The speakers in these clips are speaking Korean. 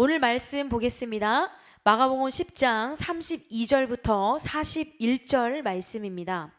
오늘 말씀 보겠습니다. 마가복음 10장 32절부터 41절 말씀입니다.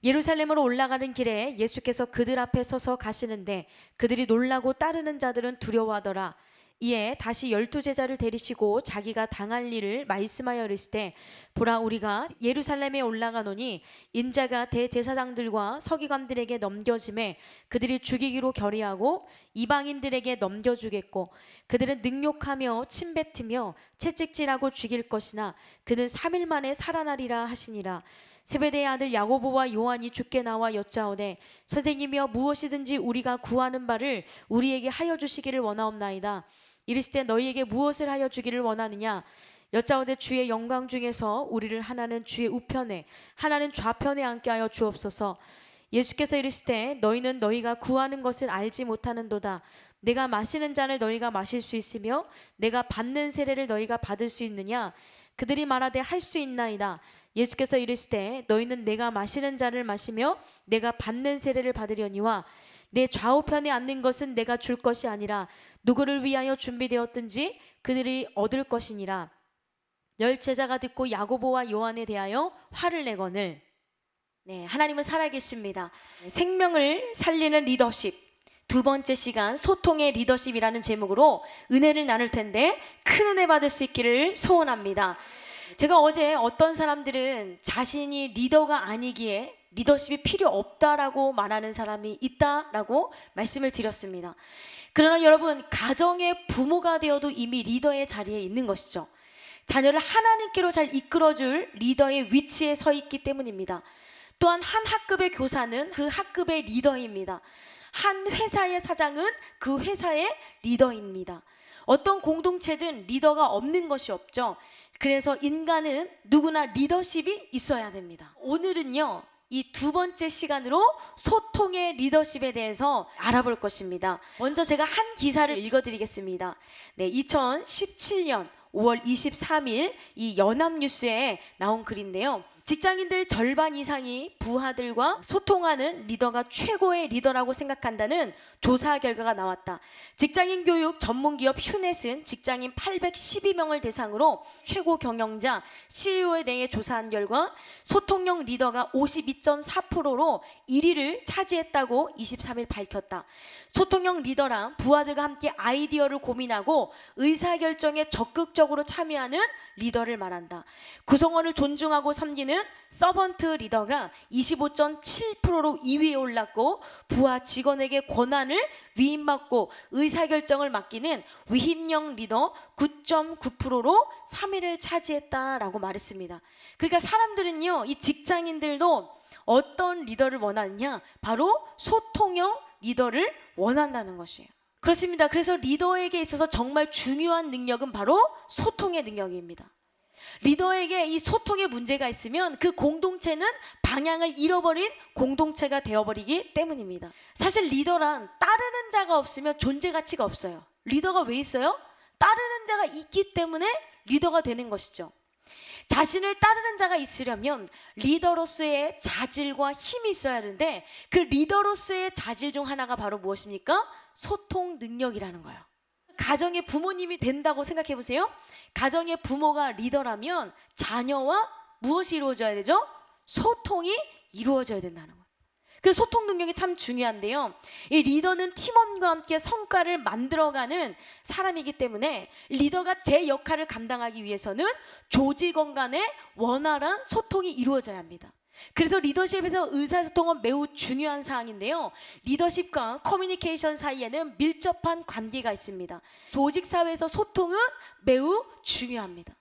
예루살렘으로 올라가는 길에 예수께서 그들 앞에 서서 가시는데 그들이 놀라고 따르는 자들은 두려워하더라. 이에 다시 12제자를 데리시고 자기가 당할 일을 말씀하여 이르시되 보라, 우리가 예루살렘에 올라가노니 인자가 대제사장들과 서기관들에게 넘겨짐에 그들이 죽이기로 결의하고 이방인들에게 넘겨주겠고 그들은 능욕하며 침뱉으며 채찍질하고 죽일 것이나 그는 3일 만에 살아나리라 하시니라. 세베대의 아들 야고보와 요한이 주께 나와 여짜오되 선생님이여, 무엇이든지 우리가 구하는 바를 우리에게 하여 주시기를 원하옵나이다. 이르시되 너희에게 무엇을 하여 주기를 원하느냐? 여짜오되 주의 영광 중에서 우리를 하나는 주의 우편에 하나는 좌편에 앉게 하여 주옵소서. 예수께서 이르시되 너희는 너희가 구하는 것을 알지 못하는도다. 내가 마시는 잔을 너희가 마실 수 있으며 내가 받는 세례를 너희가 받을 수 있느냐? 그들이 말하되 할 수 있나이다. 예수께서 이르시되 너희는 내가 마시는 잔을 마시며 내가 받는 세례를 받으려니와 내 좌우편에 앉는 것은 내가 줄 것이 아니라 누구를 위하여 준비되었든지 그들이 얻을 것이니라. 10제자가 듣고 야고보와 요한에 대하여 화를 내거늘. 하나님은 살아계십니다. 생명을 살리는 리더십, 두 번째 시간 소통의 리더십이라는 제목으로 은혜를 나눌 텐데 큰 은혜 받을 수 있기를 소원합니다. 제가 어제 어떤 사람들은 자신이 리더가 아니기에 리더십이 필요 없다라고 말하는 사람이 있다라고 말씀을 드렸습니다. 그러나 여러분, 가정의 부모가 되어도 이미 리더의 자리에 있는 것이죠. 자녀를 하나님께로 잘 이끌어줄 리더의 위치에 서 있기 때문입니다. 또한 한 학급의 교사는 그 학급의 리더입니다. 한 회사의 사장은 그 회사의 리더입니다. 어떤 공동체든 리더가 없는 것이 없죠. 그래서 인간은 누구나 리더십이 있어야 됩니다. 오늘은요, 이 두 번째 시간으로 소통의 리더십에 대해서 알아볼 것입니다. 먼저 제가 한 기사를 읽어드리겠습니다. 2017년 5월 23일 이 연합뉴스에 나온 글인데요. 직장인들 절반 이상이 부하들과 소통하는 리더가 최고의 리더라고 생각한다는 조사 결과가 나왔다. 직장인 교육 전문기업 휴넷은 직장인 812명을 대상으로 최고 경영자 CEO에 대해 조사한 결과 소통형 리더가 52.4%로 1위를 차지했다고 23일 밝혔다. 소통형 리더란 부하들과 함께 아이디어를 고민하고 의사결정에 적극적으로 참여하는 리더를 말한다. 구성원을 존중하고 섬기는 서번트 리더가 25.7%로 2위에 올랐고 부하 직원에게 권한을 위임받고 의사결정을 맡기는 위임형 리더 9.9%로 3위를 차지했다라고 말했습니다. 그러니까 사람들은요, 이 직장인들도 어떤 리더를 원하느냐? 바로 소통형 리더를 원한다는 것이에요. 그렇습니다. 그래서 리더에게 있어서 정말 중요한 능력은 바로 소통의 능력입니다. 리더에게 이 소통의 문제가 있으면 그 공동체는 방향을 잃어버린 공동체가 되어버리기 때문입니다. 사실 리더란 따르는 자가 없으면 존재 가치가 없어요. 리더가 왜 있어요? 따르는 자가 있기 때문에 리더가 되는 것이죠. 자신을 따르는 자가 있으려면 리더로서의 자질과 힘이 있어야 하는데 그 리더로서의 자질 중 하나가 바로 무엇입니까? 소통 능력이라는 거예요. 가정의 부모님이 된다고 생각해 보세요. 가정의 부모가 리더라면 자녀와 무엇이 이루어져야 되죠? 소통이 이루어져야 된다는 거예요. 그 소통 능력이 참 중요한데요. 이 리더는 팀원과 함께 성과를 만들어가는 사람이기 때문에 리더가 제 역할을 감당하기 위해서는 조직원 간의 원활한 소통이 이루어져야 합니다. 그래서 리더십에서 의사소통은 매우 중요한 사항인데요. 리더십과 커뮤니케이션 사이에는 밀접한 관계가 있습니다. 조직사회에서 소통은 매우 중요합니다.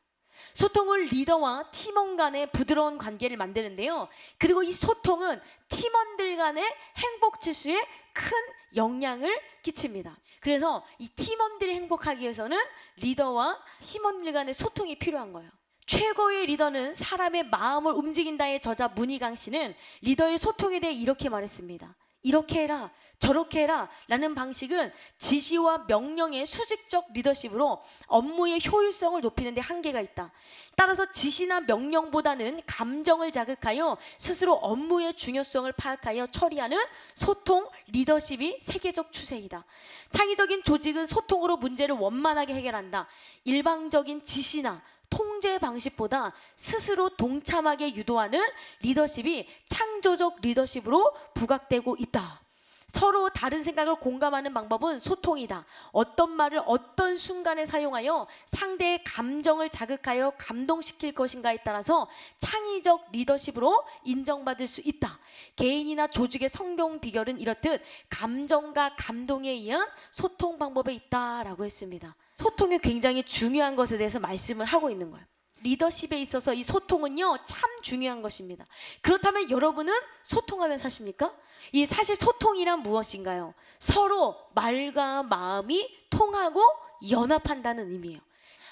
소통은 리더와 팀원 간의 부드러운 관계를 만드는데요. 그리고 이 소통은 팀원들 간의 행복 지수에 큰 영향을 끼칩니다. 그래서 이 팀원들이 행복하기 위해서는 리더와 팀원들 간의 소통이 필요한 거예요. 최고의 리더는 사람의 마음을 움직인다의 저자 문희강 씨는 리더의 소통에 대해 이렇게 말했습니다. 이렇게 해라, 저렇게 해라 라는 방식은 지시와 명령의 수직적 리더십으로 업무의 효율성을 높이는 데 한계가 있다. 따라서 지시나 명령보다는 감정을 자극하여 스스로 업무의 중요성을 파악하여 처리하는 소통, 리더십이 세계적 추세이다. 창의적인 조직은 소통으로 문제를 원만하게 해결한다. 일방적인 지시나 통제 방식보다 스스로 동참하게 유도하는 리더십이 창조적 리더십으로 부각되고 있다. 서로 다른 생각을 공감하는 방법은 소통이다. 어떤 말을 어떤 순간에 사용하여 상대의 감정을 자극하여 감동시킬 것인가에 따라서 창의적 리더십으로 인정받을 수 있다. 개인이나 조직의 성공 비결은 이렇듯 감정과 감동에 의한 소통 방법에 있다라고 했습니다. 소통이 굉장히 중요한 것에 대해서 말씀을 하고 있는 거예요. 리더십에 있어서 이 소통은요 참 중요한 것입니다. 그렇다면 여러분은 소통하며 사십니까? 이 사실 소통이란 무엇인가요? 서로 말과 마음이 통하고 연합한다는 의미예요.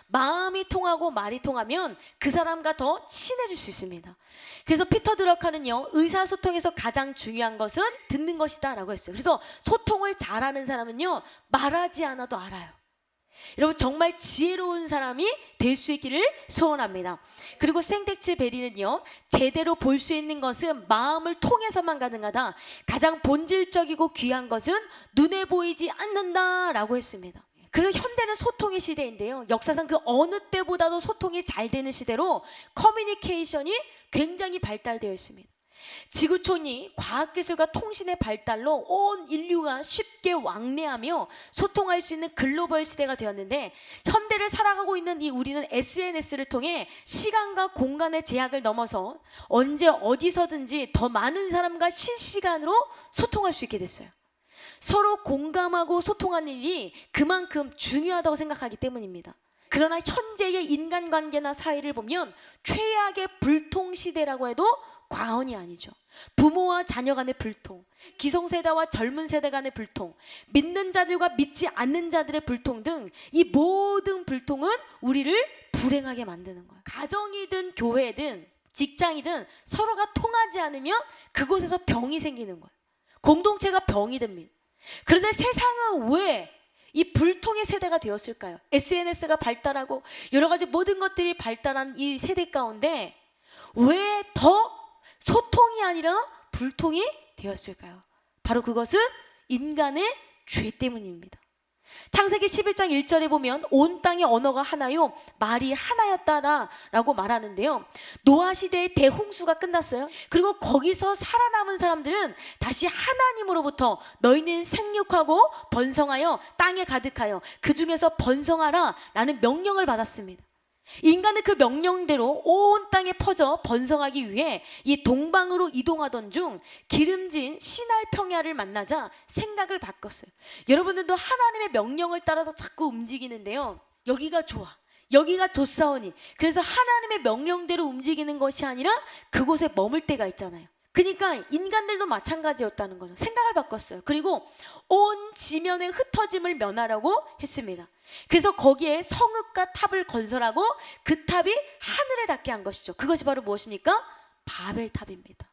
마음이 통하고 말이 통하면 그 사람과 더 친해질 수 있습니다. 그래서 피터 드러커는요 의사소통에서 가장 중요한 것은 듣는 것이다 라고 했어요. 그래서 소통을 잘하는 사람은요 말하지 않아도 알아요. 여러분 정말 지혜로운 사람이 될 수 있기를 소원합니다. 그리고 생텍쥐 베리는요 제대로 볼 수 있는 것은 마음을 통해서만 가능하다. 가장 본질적이고 귀한 것은 눈에 보이지 않는다 라고 했습니다. 그래서 현대는 소통의 시대인데요 역사상 그 어느 때보다도 소통이 잘 되는 시대로 커뮤니케이션이 굉장히 발달되어 있습니다. 지구촌이 과학기술과 통신의 발달로 온 인류가 쉽게 왕래하며 소통할 수 있는 글로벌 시대가 되었는데 현대를 살아가고 있는 이 우리는 SNS를 통해 시간과 공간의 제약을 넘어서 언제 어디서든지 더 많은 사람과 실시간으로 소통할 수 있게 됐어요. 서로 공감하고 소통하는 일이 그만큼 중요하다고 생각하기 때문입니다. 그러나 현재의 인간관계나 사회를 보면 최악의 불통시대라고 해도 과언이 아니죠. 부모와 자녀 간의 불통, 기성세대와 젊은 세대 간의 불통, 믿는 자들과 믿지 않는 자들의 불통 등 이 모든 불통은 우리를 불행하게 만드는 거예요. 가정이든 교회든 직장이든 서로가 통하지 않으면 그곳에서 병이 생기는 거예요. 공동체가 병이 듭니다. 그런데 세상은 왜 이 불통의 세대가 되었을까요? SNS가 발달하고 여러 가지 모든 것들이 발달한 이 세대 가운데 왜 더 소통이 아니라 불통이 되었을까요? 바로 그것은 인간의 죄 때문입니다. 창세기 11장 1절에 보면 온 땅의 언어가 하나요 말이 하나였다라 라고 말하는데요 노아 시대의 대홍수가 끝났어요. 그리고 거기서 살아남은 사람들은 다시 하나님으로부터 너희는 생육하고 번성하여 땅에 가득하여 그 중에서 번성하라 라는 명령을 받았습니다. 인간은 그 명령대로 온 땅에 퍼져 번성하기 위해 이 동방으로 이동하던 중 기름진 시날 평야를 만나자 생각을 바꿨어요. 여러분들도 하나님의 명령을 따라서 자꾸 움직이는데요 여기가 좋아, 여기가 좋사오니 그래서 하나님의 명령대로 움직이는 것이 아니라 그곳에 머물 때가 있잖아요. 그러니까 인간들도 마찬가지였다는 거죠. 생각을 바꿨어요. 그리고 온 지면의 흩어짐을 면하라고 했습니다. 그래서 거기에 성읍과 탑을 건설하고 그 탑이 하늘에 닿게 한 것이죠. 그것이 바로 무엇입니까? 바벨탑입니다.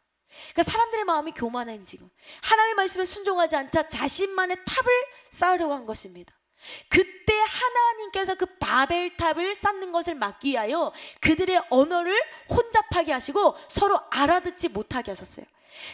그러니까 사람들의 마음이 교만해지고 하나님의 말씀에 순종하지 않자 자신만의 탑을 쌓으려고 한 것입니다. 그때 하나님께서 그 바벨탑을 쌓는 것을 막기 위하여 그들의 언어를 혼잡하게 하시고 서로 알아듣지 못하게 하셨어요.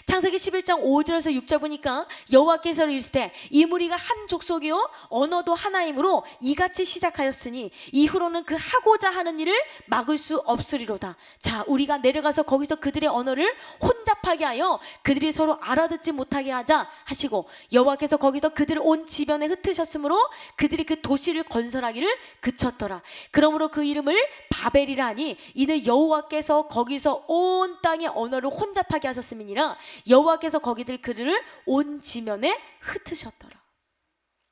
창세기 11장 5절에서 6절 보니까 여호와께서 이르시되 이 무리가 한 족속이요 언어도 하나이므로 이같이 시작하였으니 이후로는 그 하고자 하는 일을 막을 수 없으리로다. 자, 우리가 내려가서 거기서 그들의 언어를 혼잡하게 하여 그들이 서로 알아듣지 못하게 하자 하시고 여호와께서 거기서 그들을 온 지변에 흩으셨으므로 그들이 그 도시를 건설하기를 그쳤더라. 그러므로 그 이름을 바벨이라 하니 이는 여호와께서 거기서 온 땅의 언어를 혼잡하게 하셨음이니라. 여호와께서 거기들 그들을 온 지면에 흩으셨더라.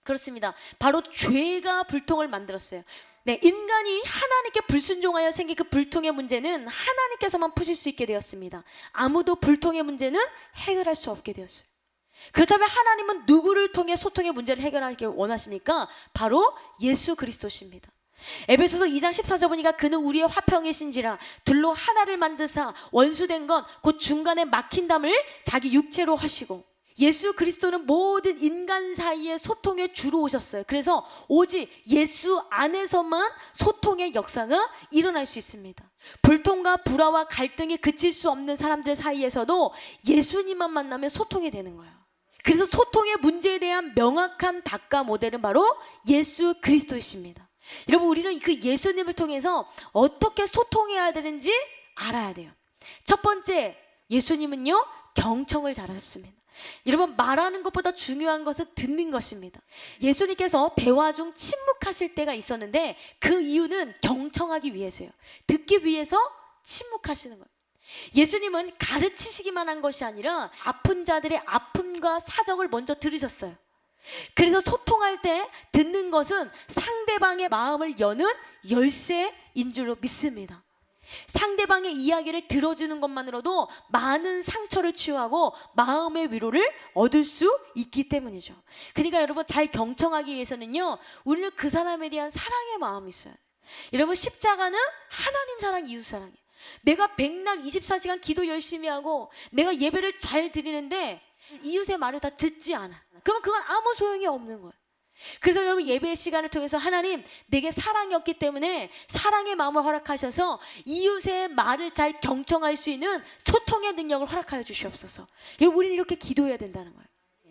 그렇습니다. 바로 죄가 불통을 만들었어요. 네, 인간이 하나님께 불순종하여 생긴 그 불통의 문제는 하나님께서만 푸실 수 있게 되었습니다. 아무도 불통의 문제는 해결할 수 없게 되었어요. 그렇다면 하나님은 누구를 통해 소통의 문제를 해결하기 원하십니까? 바로 예수 그리스도십니다. 에베소서 2장 14절 보니까 그는 우리의 화평이신지라 둘로 하나를 만드사 원수된 건 곧 중간에 막힌 담을 자기 육체로 하시고 예수 그리스도는 모든 인간 사이의 소통에 주로 오셨어요. 그래서 오직 예수 안에서만 소통의 역사가 일어날 수 있습니다. 불통과 불화와 갈등이 그칠 수 없는 사람들 사이에서도 예수님만 만나면 소통이 되는 거예요. 그래서 소통의 문제에 대한 명확한 답과 모델은 바로 예수 그리스도이십니다. 여러분, 우리는 그 예수님을 통해서 어떻게 소통해야 되는지 알아야 돼요. 첫 번째, 예수님은요 경청을 잘하셨습니다. 여러분, 말하는 것보다 중요한 것은 듣는 것입니다. 예수님께서 대화 중 침묵하실 때가 있었는데 그 이유는 경청하기 위해서예요. 듣기 위해서 침묵하시는 거예요. 예수님은 가르치시기만 한 것이 아니라 아픈 자들의 아픔과 사정을 먼저 들으셨어요. 그래서 소통할 때 듣는 것은 상대방의 마음을 여는 열쇠인 줄로 믿습니다. 상대방의 이야기를 들어주는 것만으로도 많은 상처를 치유하고 마음의 위로를 얻을 수 있기 때문이죠. 그러니까 여러분, 잘 경청하기 위해서는요 우리는 그 사람에 대한 사랑의 마음이 있어요. 여러분, 십자가는 하나님 사랑, 이웃 사랑이에요. 내가 백날 24시간 기도 열심히 하고 내가 예배를 잘 드리는데 이웃의 말을 다 듣지 않아. 그러면 그건 아무 소용이 없는 거예요. 그래서 여러분, 예배 시간을 통해서 하나님, 내게 사랑이 없기 때문에 사랑의 마음을 허락하셔서 이웃의 말을 잘 경청할 수 있는 소통의 능력을 허락하여 주시옵소서. 여러분, 우리는 이렇게 기도해야 된다는 거예요.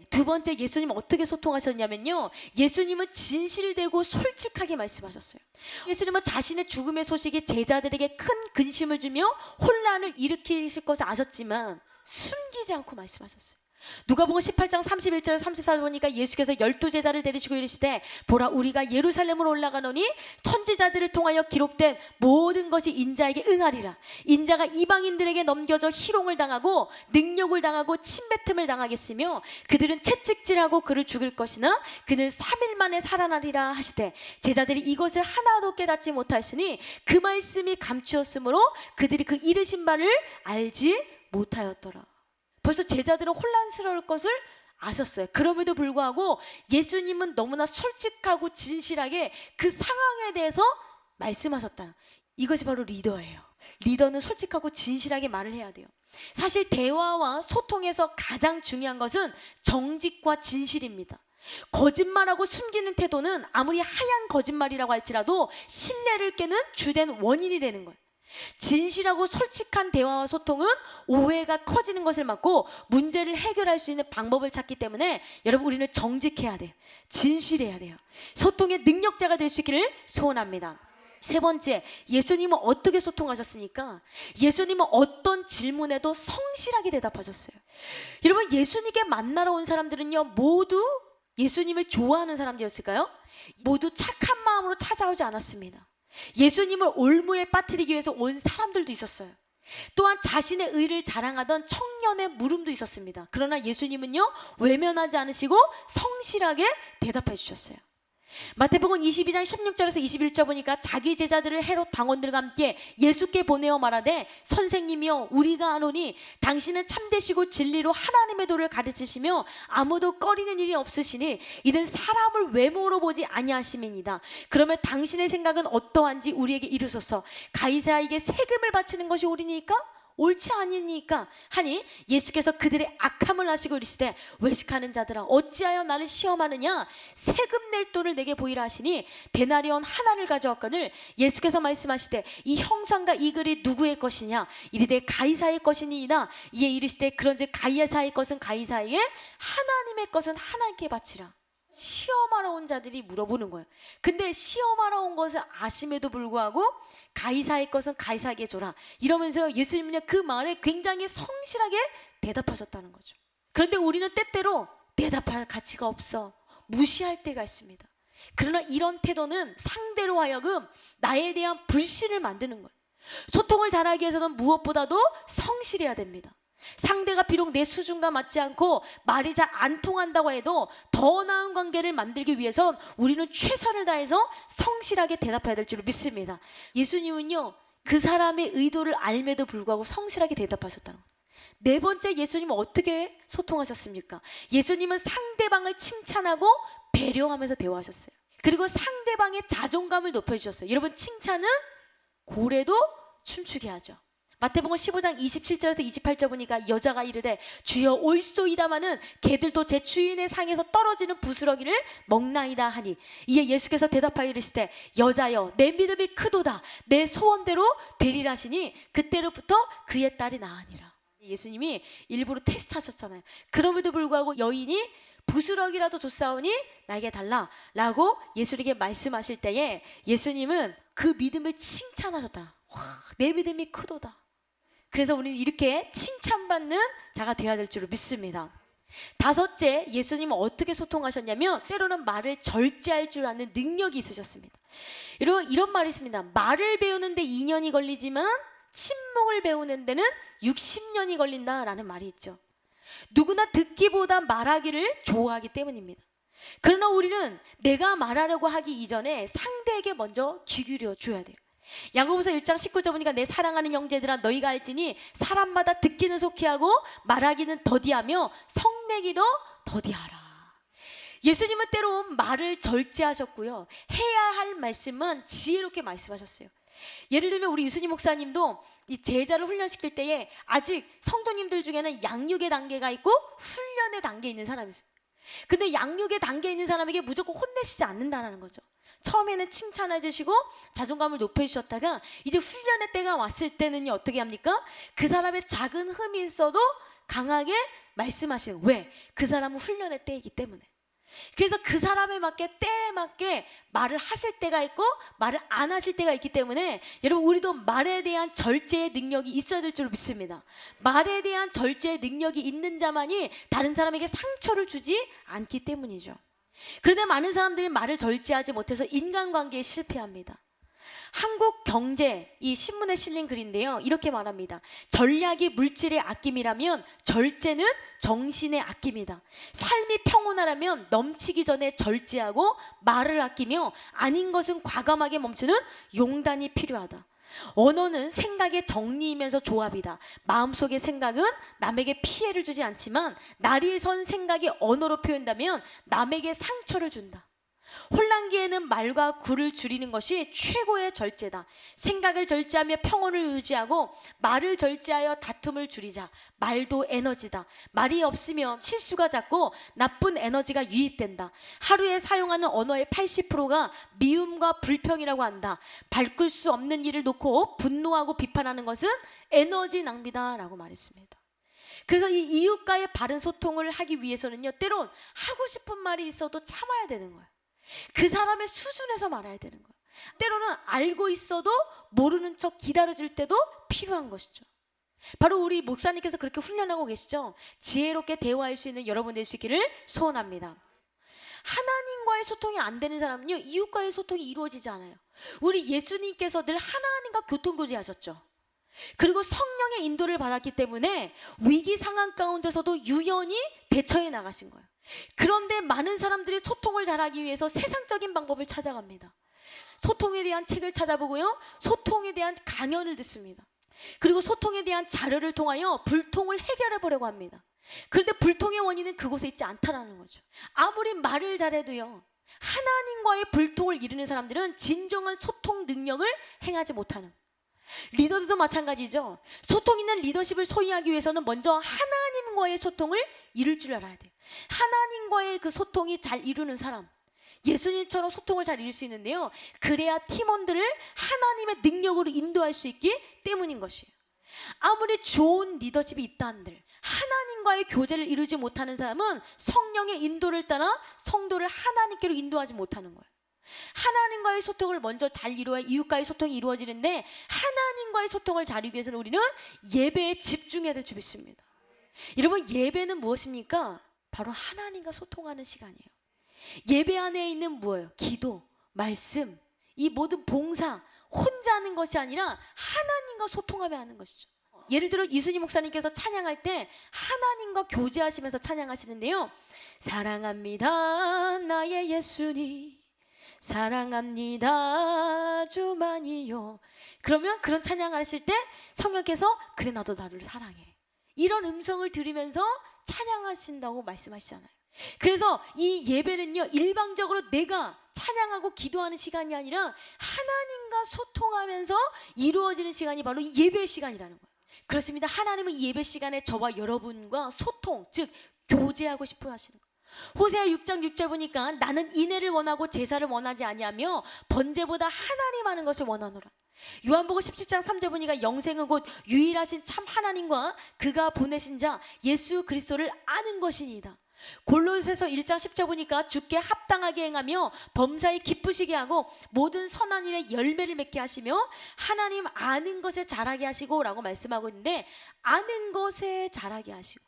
두 번째, 예수님은 어떻게 소통하셨냐면요, 예수님은 진실되고 솔직하게 말씀하셨어요. 예수님은 자신의 죽음의 소식이 제자들에게 큰 근심을 주며 혼란을 일으키실 것을 아셨지만 숨기지 않고 말씀하셨어요. 누가복음 18장 31절에서 34절 보니까 예수께서 12제자를 데리시고 이르시되, 보라, 우리가 예루살렘으로 올라가노니 선지자들을 통하여 기록된 모든 것이 인자에게 응하리라. 인자가 이방인들에게 넘겨져 희롱을 당하고 능욕을 당하고 침뱉음을 당하겠으며 그들은 채찍질하고 그를 죽일 것이나 그는 3일 만에 살아나리라 하시되, 제자들이 이것을 하나도 깨닫지 못하였으니 그 말씀이 감추었으므로 그들이 그 이르신 바를 알지 못하였더라. 벌써 제자들은 혼란스러울 것을 아셨어요. 그럼에도 불구하고 예수님은 너무나 솔직하고 진실하게 그 상황에 대해서 말씀하셨다. 이것이 바로 리더예요. 리더는 솔직하고 진실하게 말을 해야 돼요. 사실 대화와 소통에서 가장 중요한 것은 정직과 진실입니다. 거짓말하고 숨기는 태도는 아무리 하얀 거짓말이라고 할지라도 신뢰를 깨는 주된 원인이 되는 거예요. 진실하고 솔직한 대화와 소통은 오해가 커지는 것을 막고 문제를 해결할 수 있는 방법을 찾기 때문에 여러분, 우리는 정직해야 돼요. 진실해야 돼요. 소통의 능력자가 될 수 있기를 소원합니다. 세 번째, 예수님은 어떻게 소통하셨습니까? 예수님은 어떤 질문에도 성실하게 대답하셨어요. 여러분, 예수님께 만나러 온 사람들은요 모두 예수님을 좋아하는 사람들이었을까요? 모두 착한 마음으로 찾아오지 않았습니다. 예수님을 올무에 빠뜨리기 위해서 온 사람들도 있었어요. 또한 자신의 의를 자랑하던 청년의 물음도 있었습니다. 그러나 예수님은요 외면하지 않으시고 성실하게 대답해 주셨어요. 마태복음 22장 16절에서 21절 보니까 자기 제자들을 헤롯 당원들과 함께 예수께 보내어 말하되, 선생님이여, 우리가 아노니 당신은 참되시고 진리로 하나님의 도를 가르치시며 아무도 꺼리는 일이 없으시니 이는 사람을 외모로 보지 아니하심이니이다. 그러면 당신의 생각은 어떠한지 우리에게 이르소서. 가이사에게 세금을 바치는 것이 옳으니까 옳지 아니니까 하니, 예수께서 그들의 악함을 아시고 이르시되, 외식하는 자들아, 어찌하여 나를 시험하느냐? 세금 낼 돈을 내게 보이라 하시니 데나리온 하나를 가져왔거늘, 예수께서 말씀하시되, 이 형상과 이 글이 누구의 것이냐? 이르되 가이사의 것이니이다. 이에 이르시되, 그런즉 가이사의 것은 가이사에게, 하나님의 것은 하나님께 바치라. 시험하러 온 자들이 물어보는 거예요. 근데 시험하러 온 것을 아심에도 불구하고 가이사의 것은 가이사에게 줘라, 이러면서 예수님은 그 말에 굉장히 성실하게 대답하셨다는 거죠. 그런데 우리는 때때로 대답할 가치가 없어, 무시할 때가 있습니다. 그러나 이런 태도는 상대로 하여금 나에 대한 불신을 만드는 거예요. 소통을 잘하기 위해서는 무엇보다도 성실해야 됩니다. 상대가 비록 내 수준과 맞지 않고 말이 잘 안 통한다고 해도 더 나은 관계를 만들기 위해선 우리는 최선을 다해서 성실하게 대답해야 될 줄 믿습니다. 예수님은요 그 사람의 의도를 알매도 불구하고 성실하게 대답하셨다는 거예요. 네 번째, 예수님은 어떻게 소통하셨습니까? 예수님은 상대방을 칭찬하고 배려하면서 대화하셨어요. 그리고 상대방의 자존감을 높여주셨어요. 여러분, 칭찬은 고래도 춤추게 하죠. 마태복음 15장 27절에서 28절 보니까 여자가 이르되 주여 올소이다마는 개들도 제 주인의 상에서 떨어지는 부스러기를 먹나이다 하니 이에 예수께서 대답하여 이르시되 여자여 내 믿음이 크도다 내 소원대로 되리라 하시니 그때로부터 그의 딸이 나으니라. 예수님이 일부러 테스트하셨잖아요. 그럼에도 불구하고 여인이 부스러기라도 줬사오니 나에게 달라 라고 예수님에게 말씀하실 때에 예수님은 그 믿음을 칭찬하셨다. 와, 내 믿음이 크도다. 그래서 우리는 이렇게 칭찬받는 자가 되어야 될 줄 믿습니다. 다섯째, 예수님은 어떻게 소통하셨냐면 때로는 말을 절제할 줄 아는 능력이 있으셨습니다. 이런 말이 있습니다. 말을 배우는데 2년이 걸리지만 침묵을 배우는 데는 60년이 걸린다라는 말이 있죠. 누구나 듣기보다 말하기를 좋아하기 때문입니다. 그러나 우리는 내가 말하려고 하기 이전에 상대에게 먼저 귀 기울여 줘야 돼요. 야고보서 1장 19절 보니까 내 사랑하는 형제들아 너희가 알지니 사람마다 듣기는 속히 하고 말하기는 더디하며 성내기도 더디하라. 예수님은 때론 말을 절제하셨고요, 해야 할 말씀은 지혜롭게 말씀하셨어요. 예를 들면 우리 유수님 목사님도 이 제자를 훈련시킬 때에 아직 성도님들 중에는 양육의 단계가 있고 훈련의 단계에 있는 사람이 있어요. 근데 양육의 단계에 있는 사람에게 무조건 혼내시지 않는다는 거죠. 처음에는 칭찬해 주시고 자존감을 높여주셨다가 이제 훈련의 때가 왔을 때는 어떻게 합니까? 그 사람의 작은 흠이 있어도 강하게 말씀하시는. 왜? 그 사람은 훈련의 때이기 때문에. 그래서 그 사람에 맞게 때에 맞게 말을 하실 때가 있고 말을 안 하실 때가 있기 때문에 여러분 우리도 말에 대한 절제의 능력이 있어야 될 줄 믿습니다. 말에 대한 절제의 능력이 있는 자만이 다른 사람에게 상처를 주지 않기 때문이죠. 그런데 많은 사람들이 말을 절제하지 못해서 인간관계에 실패합니다. 한국경제 이 신문에 실린 글인데요, 이렇게 말합니다. 전략이 물질의 아낌이라면 절제는 정신의 아낌이다. 삶이 평온하라면 넘치기 전에 절제하고 말을 아끼며 아닌 것은 과감하게 멈추는 용단이 필요하다. 언어는 생각의 정리이면서 조합이다. 마음속의 생각은 남에게 피해를 주지 않지만 날이 선 생각이 언어로 표현되면 남에게 상처를 준다. 혼란기에는 말과 굴을 줄이는 것이 최고의 절제다. 생각을 절제하며 평온을 유지하고 말을 절제하여 다툼을 줄이자. 말도 에너지다. 말이 없으면 실수가 잦고 나쁜 에너지가 유입된다. 하루에 사용하는 언어의 80%가 미움과 불평이라고 한다. 바꿀 수 없는 일을 놓고 분노하고 비판하는 것은 에너지 낭비다 라고 말했습니다. 그래서 이 이웃과의 바른 소통을 하기 위해서는요, 때론 하고 싶은 말이 있어도 참아야 되는 거예요. 그 사람의 수준에서 말해야 되는 거예요. 때로는 알고 있어도 모르는 척 기다려줄 때도 필요한 것이죠. 바로 우리 목사님께서 그렇게 훈련하고 계시죠. 지혜롭게 대화할 수 있는 여러분 될 수 있기를 소원합니다. 하나님과의 소통이 안 되는 사람은요, 이웃과의 소통이 이루어지지 않아요. 우리 예수님께서 늘 하나님과 교통교제하셨죠. 그리고 성령의 인도를 받았기 때문에 위기 상황 가운데서도 유연히 대처해 나가신 거예요. 그런데 많은 사람들이 소통을 잘하기 위해서 세상적인 방법을 찾아갑니다. 소통에 대한 책을 찾아보고요, 소통에 대한 강연을 듣습니다. 그리고 소통에 대한 자료를 통하여 불통을 해결해 보려고 합니다. 그런데 불통의 원인은 그곳에 있지 않다라는 거죠. 아무리 말을 잘해도요, 하나님과의 불통을 이루는 사람들은 진정한 소통 능력을 행하지 못하는, 리더들도 마찬가지죠. 소통 있는 리더십을 소유하기 위해서는 먼저 하나님과의 소통을 이룰 줄 알아야 돼요. 하나님과의 그 소통이 잘 이루는 사람, 예수님처럼 소통을 잘 이룰 수 있는데요, 그래야 팀원들을 하나님의 능력으로 인도할 수 있기 때문인 것이에요. 아무리 좋은 리더십이 있다 한들 하나님과의 교제를 이루지 못하는 사람은 성령의 인도를 따라 성도를 하나님께로 인도하지 못하는 거예요. 하나님과의 소통을 먼저 잘 이루어야 이웃과의 소통이 이루어지는데, 하나님과의 소통을 잘 이루기 위해서는 우리는 예배에 집중해야 될 줄 믿습니다. 여러분, 예배는 무엇입니까? 바로 하나님과 소통하는 시간이에요. 예배 안에 있는 뭐예요? 기도, 말씀, 이 모든 봉사, 혼자 하는 것이 아니라 하나님과 소통하며 하는 것이죠. 예를 들어 이순희 목사님께서 찬양할 때 하나님과 교제하시면서 찬양하시는데요, 사랑합니다 나의 예수님, 사랑합니다 주만이요. 그러면 그런 찬양하실 때 성령께서 그래 나도 나를 사랑해, 이런 음성을 들으면서 찬양하신다고 말씀하시잖아요. 그래서 이 예배는요, 일방적으로 내가 찬양하고 기도하는 시간이 아니라 하나님과 소통하면서 이루어지는 시간이 바로 이 예배 시간이라는 거예요. 그렇습니다. 하나님은 이 예배 시간에 저와 여러분과 소통, 즉 교제하고 싶어 하시는 거예요. 호세아 6장 6절 보니까 나는 인애를 원하고 제사를 원하지 아니하며 번제보다 하나님 하는 것을 원하노라. 요한복음 17장 3절 보니까 영생은 곧 유일하신 참 하나님과 그가 보내신 자 예수 그리스도를 아는 것이니이다. 골로새서 1장 10절 보니까 주께 합당하게 행하며 범사에 기쁘시게 하고 모든 선한 일에 열매를 맺게 하시며 하나님 아는 것에 자라게 하시고 라고 말씀하고 있는데, 아는 것에 자라게 하시고,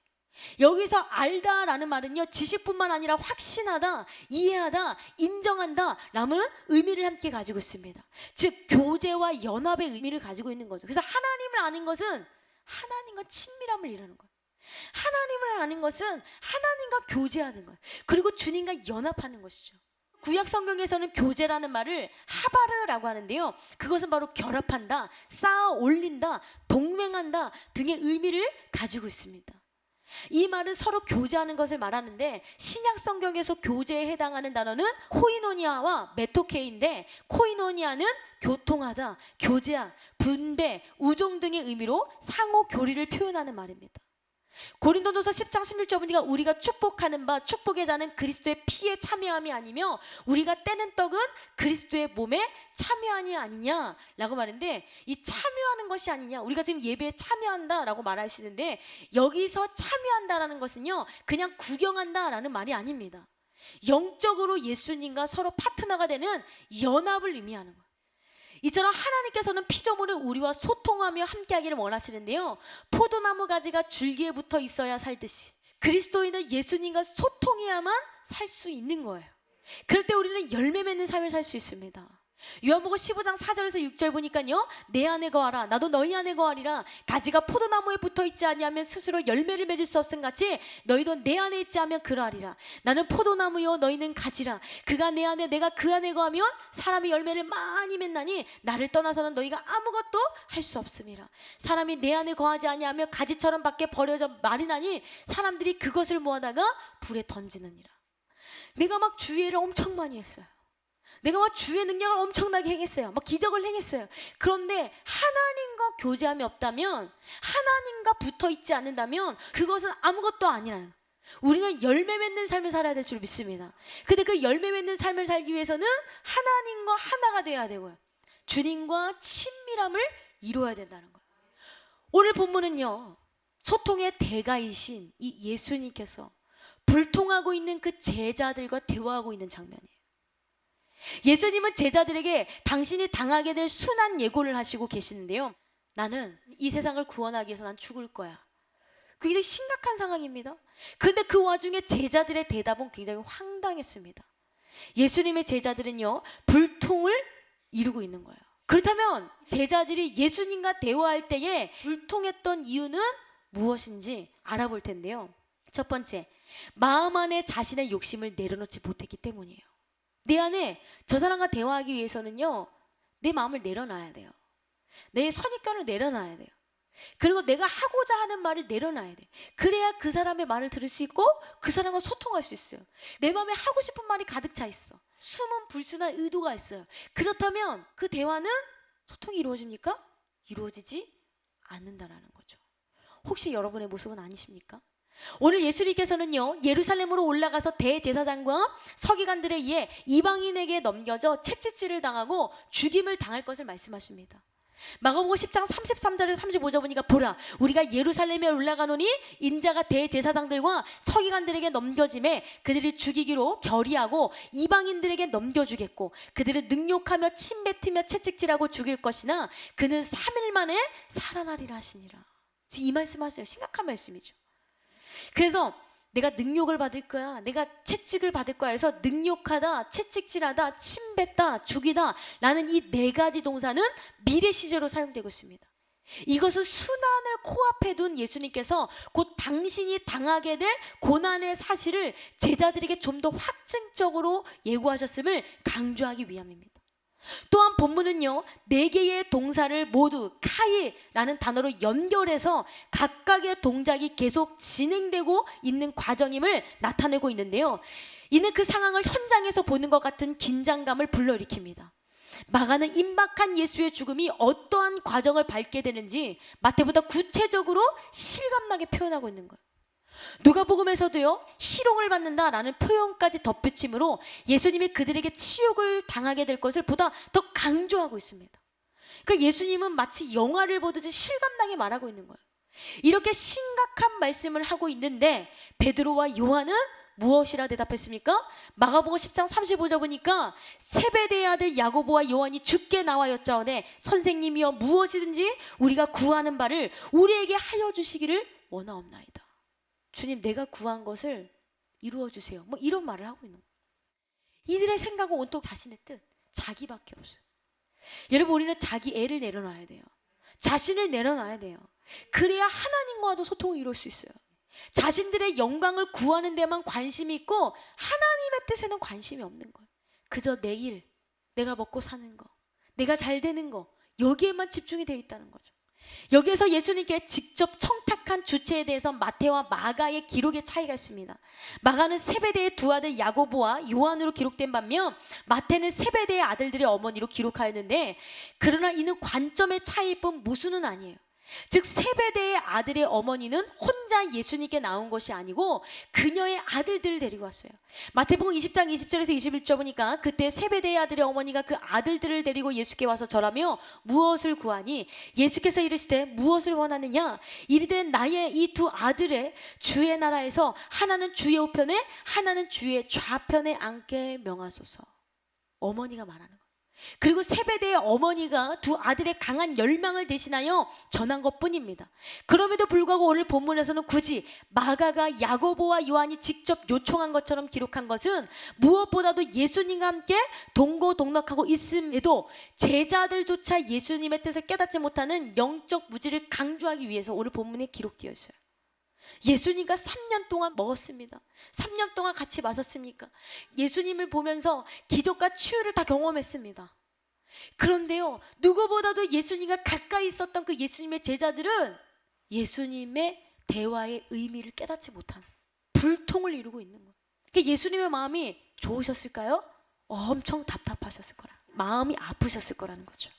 여기서 알다 라는 말은요, 지식뿐만 아니라 확신하다, 이해하다, 인정한다 라는 의미를 함께 가지고 있습니다. 즉 교제와 연합의 의미를 가지고 있는 거죠. 그래서 하나님을 아는 것은 하나님과 친밀함을 이루는 거예요. 하나님을 아는 것은 하나님과 교제하는 거예요. 그리고 주님과 연합하는 것이죠. 구약 성경에서는 교제라는 말을 하바르라고 하는데요, 그것은 바로 결합한다, 쌓아 올린다, 동맹한다 등의 의미를 가지고 있습니다. 이 말은 서로 교제하는 것을 말하는데, 신약 성경에서 교제에 해당하는 단어는 코이노니아와 메토케인데, 코이노니아는 교통하다, 교제하, 분배, 우종 등의 의미로 상호 교리를 표현하는 말입니다. 고린도전서 10장 16절 보니까 우리가 축복하는 바 축복의 자는 그리스도의 피에 참여함이 아니며 우리가 떼는 떡은 그리스도의 몸에 참여함이 아니냐라고 말하는데, 이 참여하는 것이 아니냐, 우리가 지금 예배에 참여한다라고 말하시는데, 여기서 참여한다라는 것은요 그냥 구경한다라는 말이 아닙니다. 영적으로 예수님과 서로 파트너가 되는 연합을 의미하는 거예요. 이처럼 하나님께서는 피조물을 우리와 소통하며 함께하기를 원하시는데요, 포도나무 가지가 줄기에 붙어 있어야 살듯이 그리스도인은 예수님과 소통해야만 살 수 있는 거예요. 그럴 때 우리는 열매 맺는 삶을 살 수 있습니다. 요한복음 15장 4절에서 6절 보니까요, 내 안에 거하라 나도 너희 안에 거하리라. 가지가 포도나무에 붙어있지 아니하면 스스로 열매를 맺을 수 없음 같이 너희도 내 안에 있지 하면 그러하리라. 나는 포도나무요 너희는 가지라. 그가 내 안에 내가 그 안에 거하면 사람이 열매를 많이 맺나니 나를 떠나서는 너희가 아무것도 할 수 없음이라. 사람이 내 안에 거하지 아니하며 가지처럼 밖에 버려져 마르나니 사람들이 그것을 모아다가 불에 던지느니라. 내가 막 주의를 엄청 많이 했어요. 내가 막 주의 능력을 엄청나게 행했어요. 막 기적을 행했어요. 그런데 하나님과 교제함이 없다면, 하나님과 붙어있지 않는다면 그것은 아무것도 아니라는 거예요. 우리는 열매 맺는 삶을 살아야 될 줄 믿습니다. 근데 그 열매 맺는 삶을 살기 위해서는 하나님과 하나가 되어야 되고요, 주님과 친밀함을 이루어야 된다는 거예요. 오늘 본문은요, 소통의 대가이신 이 예수님께서 불통하고 있는 그 제자들과 대화하고 있는 장면이에요. 예수님은 제자들에게 당신이 당하게 될 순한 예고를 하시고 계시는데요, 나는 이 세상을 구원하기 위해서 난 죽을 거야. 굉장히 심각한 상황입니다. 그런데 그 와중에 제자들의 대답은 굉장히 황당했습니다. 예수님의 제자들은요 불통을 이루고 있는 거예요. 그렇다면 제자들이 예수님과 대화할 때에 불통했던 이유는 무엇인지 알아볼 텐데요, 첫 번째, 마음 안에 자신의 욕심을 내려놓지 못했기 때문이에요. 내 안에 저 사람과 대화하기 위해서는요, 내 마음을 내려놔야 돼요. 내 선입견을 내려놔야 돼요. 그리고 내가 하고자 하는 말을 내려놔야 돼. 그래야 그 사람의 말을 들을 수 있고 그 사람과 소통할 수 있어요. 내 마음에 하고 싶은 말이 가득 차 있어. 숨은 불순한 의도가 있어요. 그렇다면 그 대화는 소통이 이루어집니까? 이루어지지 않는다라는 거죠. 혹시 여러분의 모습은 아니십니까? 오늘 예수님께서는요 예루살렘으로 올라가서 대제사장과 서기관들에 의해 이방인에게 넘겨져 채찍질을 당하고 죽임을 당할 것을 말씀하십니다. 마가복음 10장 33절에서 35절 보니까 보라 우리가 예루살렘에 올라가노니 인자가 대제사장들과 서기관들에게 넘겨짐에 그들이 죽이기로 결의하고 이방인들에게 넘겨주겠고 그들을 능욕하며 침뱉으며 채찍질하고 죽일 것이나 그는 3일 만에 살아나리라 하시니라. 이 말씀하세요. 심각한 말씀이죠. 그래서 내가 능욕을 받을 거야, 내가 채찍을 받을 거야. 그래서 능욕하다, 채찍질하다, 침뱉다, 죽이다 라는 이 네 가지 동사는 미래 시제로 사용되고 있습니다. 이것은 순환을 코앞에 둔 예수님께서 곧 당신이 당하게 될 고난의 사실을 제자들에게 좀 더 확증적으로 예고하셨음을 강조하기 위함입니다. 또한 본문은요, 네 개의 동사를 모두 카이라는 단어로 연결해서 각각의 동작이 계속 진행되고 있는 과정임을 나타내고 있는데요, 이는 그 상황을 현장에서 보는 것 같은 긴장감을 불러일으킵니다. 마가는 임박한 예수의 죽음이 어떠한 과정을 밟게 되는지 마태보다 구체적으로 실감나게 표현하고 있는 거예요. 누가복음에서도요, 희롱을 받는다라는 표현까지 덧붙임으로 예수님이 그들에게 치욕을 당하게 될 것을 보다 더 강조하고 있습니다. 그러니까 예수님은 마치 영화를 보듯이 실감나게 말하고 있는 거예요. 이렇게 심각한 말씀을 하고 있는데 베드로와 요한은 무엇이라 대답했습니까? 마가복음 10장 35절 보니까 세베대의 아들 야고보와 요한이 주께 나와 여짜오되 선생님이여 무엇이든지 우리가 구하는 바를 우리에게 하여 주시기를 원하옵나이다. 주님, 내가 구한 것을 이루어 주세요. 뭐 이런 말을 하고 있는 거예요. 이들의 생각은 온통 자신의 뜻, 자기밖에 없어요. 여러분, 우리는 자기 애를 내려놔야 돼요. 자신을 내려놔야 돼요. 그래야 하나님과도 소통을 이룰 수 있어요. 자신들의 영광을 구하는 데만 관심이 있고 하나님의 뜻에는 관심이 없는 거예요. 그저 내일, 내가 먹고 사는 거, 내가 잘 되는 거, 여기에만 집중이 되어 있다는 거죠. 여기에서 예수님께 직접 청탁한 주체에 대해서 마태와 마가의 기록의 차이가 있습니다. 마가는 세베대의 두 아들 야고보와 요한으로 기록된 반면 마태는 세베대의 아들들의 어머니로 기록하였는데, 그러나 이는 관점의 차이일 뿐 무수는 아니에요. 즉 세베대의 아들의 어머니는 혼자 예수님께 나온 것이 아니고 그녀의 아들들을 데리고 왔어요. 마태복음 20장 20절에서 21절 보니까 그때 세베대의 아들의 어머니가 그 아들들을 데리고 예수께 와서 절하며 무엇을 구하니 예수께서 이르시되 무엇을 원하느냐 이르되 나의 이 두 아들의 주의 나라에서 하나는 주의 우편에 하나는 주의 좌편에 앉게 명하소서. 어머니가 말하는 거예요. 그리고 세베대의 어머니가 두 아들의 강한 열망을 대신하여 전한 것뿐입니다. 그럼에도 불구하고 오늘 본문에서는 굳이 마가가 야고보와 요한이 직접 요청한 것처럼 기록한 것은 무엇보다도 예수님과 함께 동고동락하고 있음에도 제자들조차 예수님의 뜻을 깨닫지 못하는 영적 무지를 강조하기 위해서 오늘 본문에 기록되어 있어요. 예수님과 3년 동안 먹었습니다. 3년 동안 같이 마셨습니까? 예수님을 보면서 기적과 치유를 다 경험했습니다. 그런데요, 누구보다도 예수님과 가까이 있었던 그 예수님의 제자들은 예수님의 대화의 의미를 깨닫지 못하는 불통을 이루고 있는 거예요. 그러니까 예수님의 마음이 좋으셨을까요? 엄청 답답하셨을 거라, 마음이 아프셨을 거라는 거죠.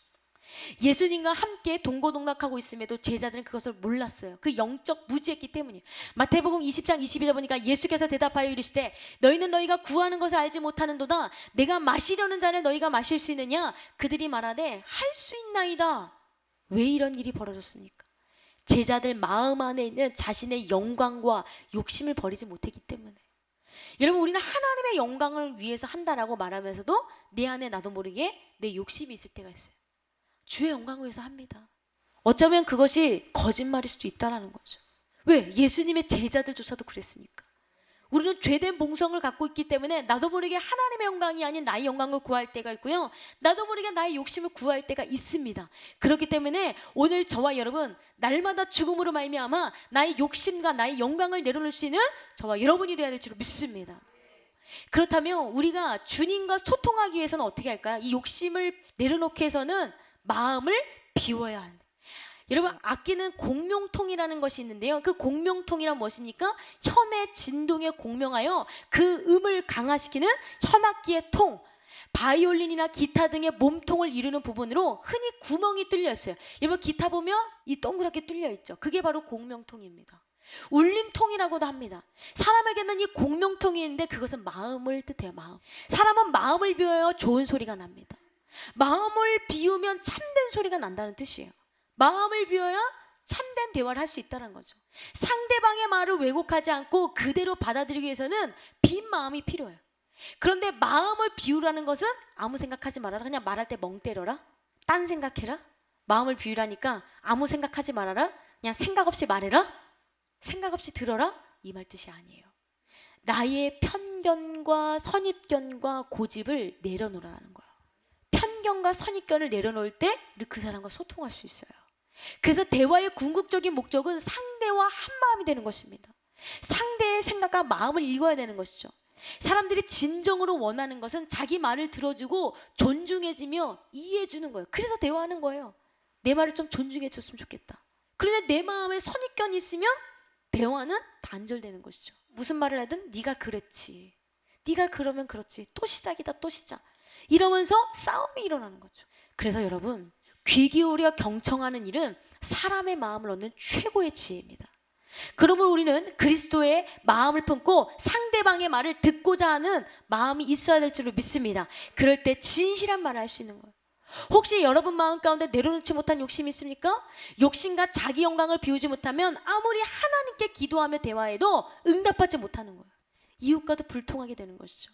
예수님과 함께 동고동락하고 있음에도 제자들은 그것을 몰랐어요. 그 영적 무지했기 때문이에요. 마태복음 20장 22절 보니까 예수께서 대답하여 이르시되 너희는 너희가 구하는 것을 알지 못하는도다 내가 마시려는 잔을 너희가 마실 수 있느냐 그들이 말하되 할 수 있나이다. 왜 이런 일이 벌어졌습니까? 제자들 마음 안에 있는 자신의 영광과 욕심을 버리지 못했기 때문에. 여러분, 우리는 하나님의 영광을 위해서 한다라고 말하면서도 내 안에 나도 모르게 내 욕심이 있을 때가 있어요. 주의 영광을 위해서 합니다. 어쩌면 그것이 거짓말일 수도 있다는 거죠. 왜? 예수님의 제자들조차도 그랬으니까. 우리는 죄된 본성을 갖고 있기 때문에 나도 모르게 하나님의 영광이 아닌 나의 영광을 구할 때가 있고요, 나도 모르게 나의 욕심을 구할 때가 있습니다. 그렇기 때문에 오늘 저와 여러분, 날마다 죽음으로 말미암아 나의 욕심과 나의 영광을 내려놓을 수 있는 저와 여러분이 되어야 될 줄 믿습니다. 그렇다면 우리가 주님과 소통하기 위해서는 어떻게 할까요? 이 욕심을 내려놓기 위해서는 마음을 비워야 한다. 여러분, 악기는 공명통이라는 것이 있는데요, 그 공명통이란 무엇입니까? 현의 진동에 공명하여 그 음을 강화시키는 현악기의 통, 바이올린이나 기타 등의 몸통을 이루는 부분으로 흔히 구멍이 뚫려 있어요. 여러분, 기타 보면 이 동그랗게 뚫려 있죠. 그게 바로 공명통입니다. 울림통이라고도 합니다. 사람에게는 이 공명통이 있는데 그것은 마음을 뜻해요. 마음. 사람은 마음을 비워야 좋은 소리가 납니다. 마음을 비우면 참된 소리가 난다는 뜻이에요. 마음을 비워야 참된 대화를 할 수 있다는 거죠. 상대방의 말을 왜곡하지 않고 그대로 받아들이기 위해서는 빈 마음이 필요해요. 그런데 마음을 비우라는 것은 아무 생각하지 말아라, 그냥 말할 때 멍 때려라, 딴 생각해라. 마음을 비우라니까 아무 생각하지 말아라, 그냥 생각 없이 말해라, 생각 없이 들어라, 이 말 뜻이 아니에요. 나의 편견과 선입견과 고집을 내려놓으라는 거예요. 편견과 선입견을 내려놓을 때 그 사람과 소통할 수 있어요. 그래서 대화의 궁극적인 목적은 상대와 한 마음이 되는 것입니다. 상대의 생각과 마음을 읽어야 되는 것이죠. 사람들이 진정으로 원하는 것은 자기 말을 들어주고 존중해주며 이해해주는 거예요. 그래서 대화하는 거예요. 내 말을 좀 존중해줬으면 좋겠다. 그런데 내 마음에 선입견이 있으면 대화는 단절되는 것이죠. 무슨 말을 하든 네가 그랬지, 네가 그러면 그렇지, 또 시작이다, 또 시작, 이러면서 싸움이 일어나는 거죠. 그래서 여러분, 귀 기울여 경청하는 일은 사람의 마음을 얻는 최고의 지혜입니다. 그러면 우리는 그리스도의 마음을 품고 상대방의 말을 듣고자 하는 마음이 있어야 될 줄로 믿습니다. 그럴 때 진실한 말을 할 수 있는 거예요. 혹시 여러분 마음 가운데 내려놓지 못한 욕심이 있습니까? 욕심과 자기 영광을 비우지 못하면 아무리 하나님께 기도하며 대화해도 응답받지 못하는 거예요. 이웃과도 불통하게 되는 것이죠.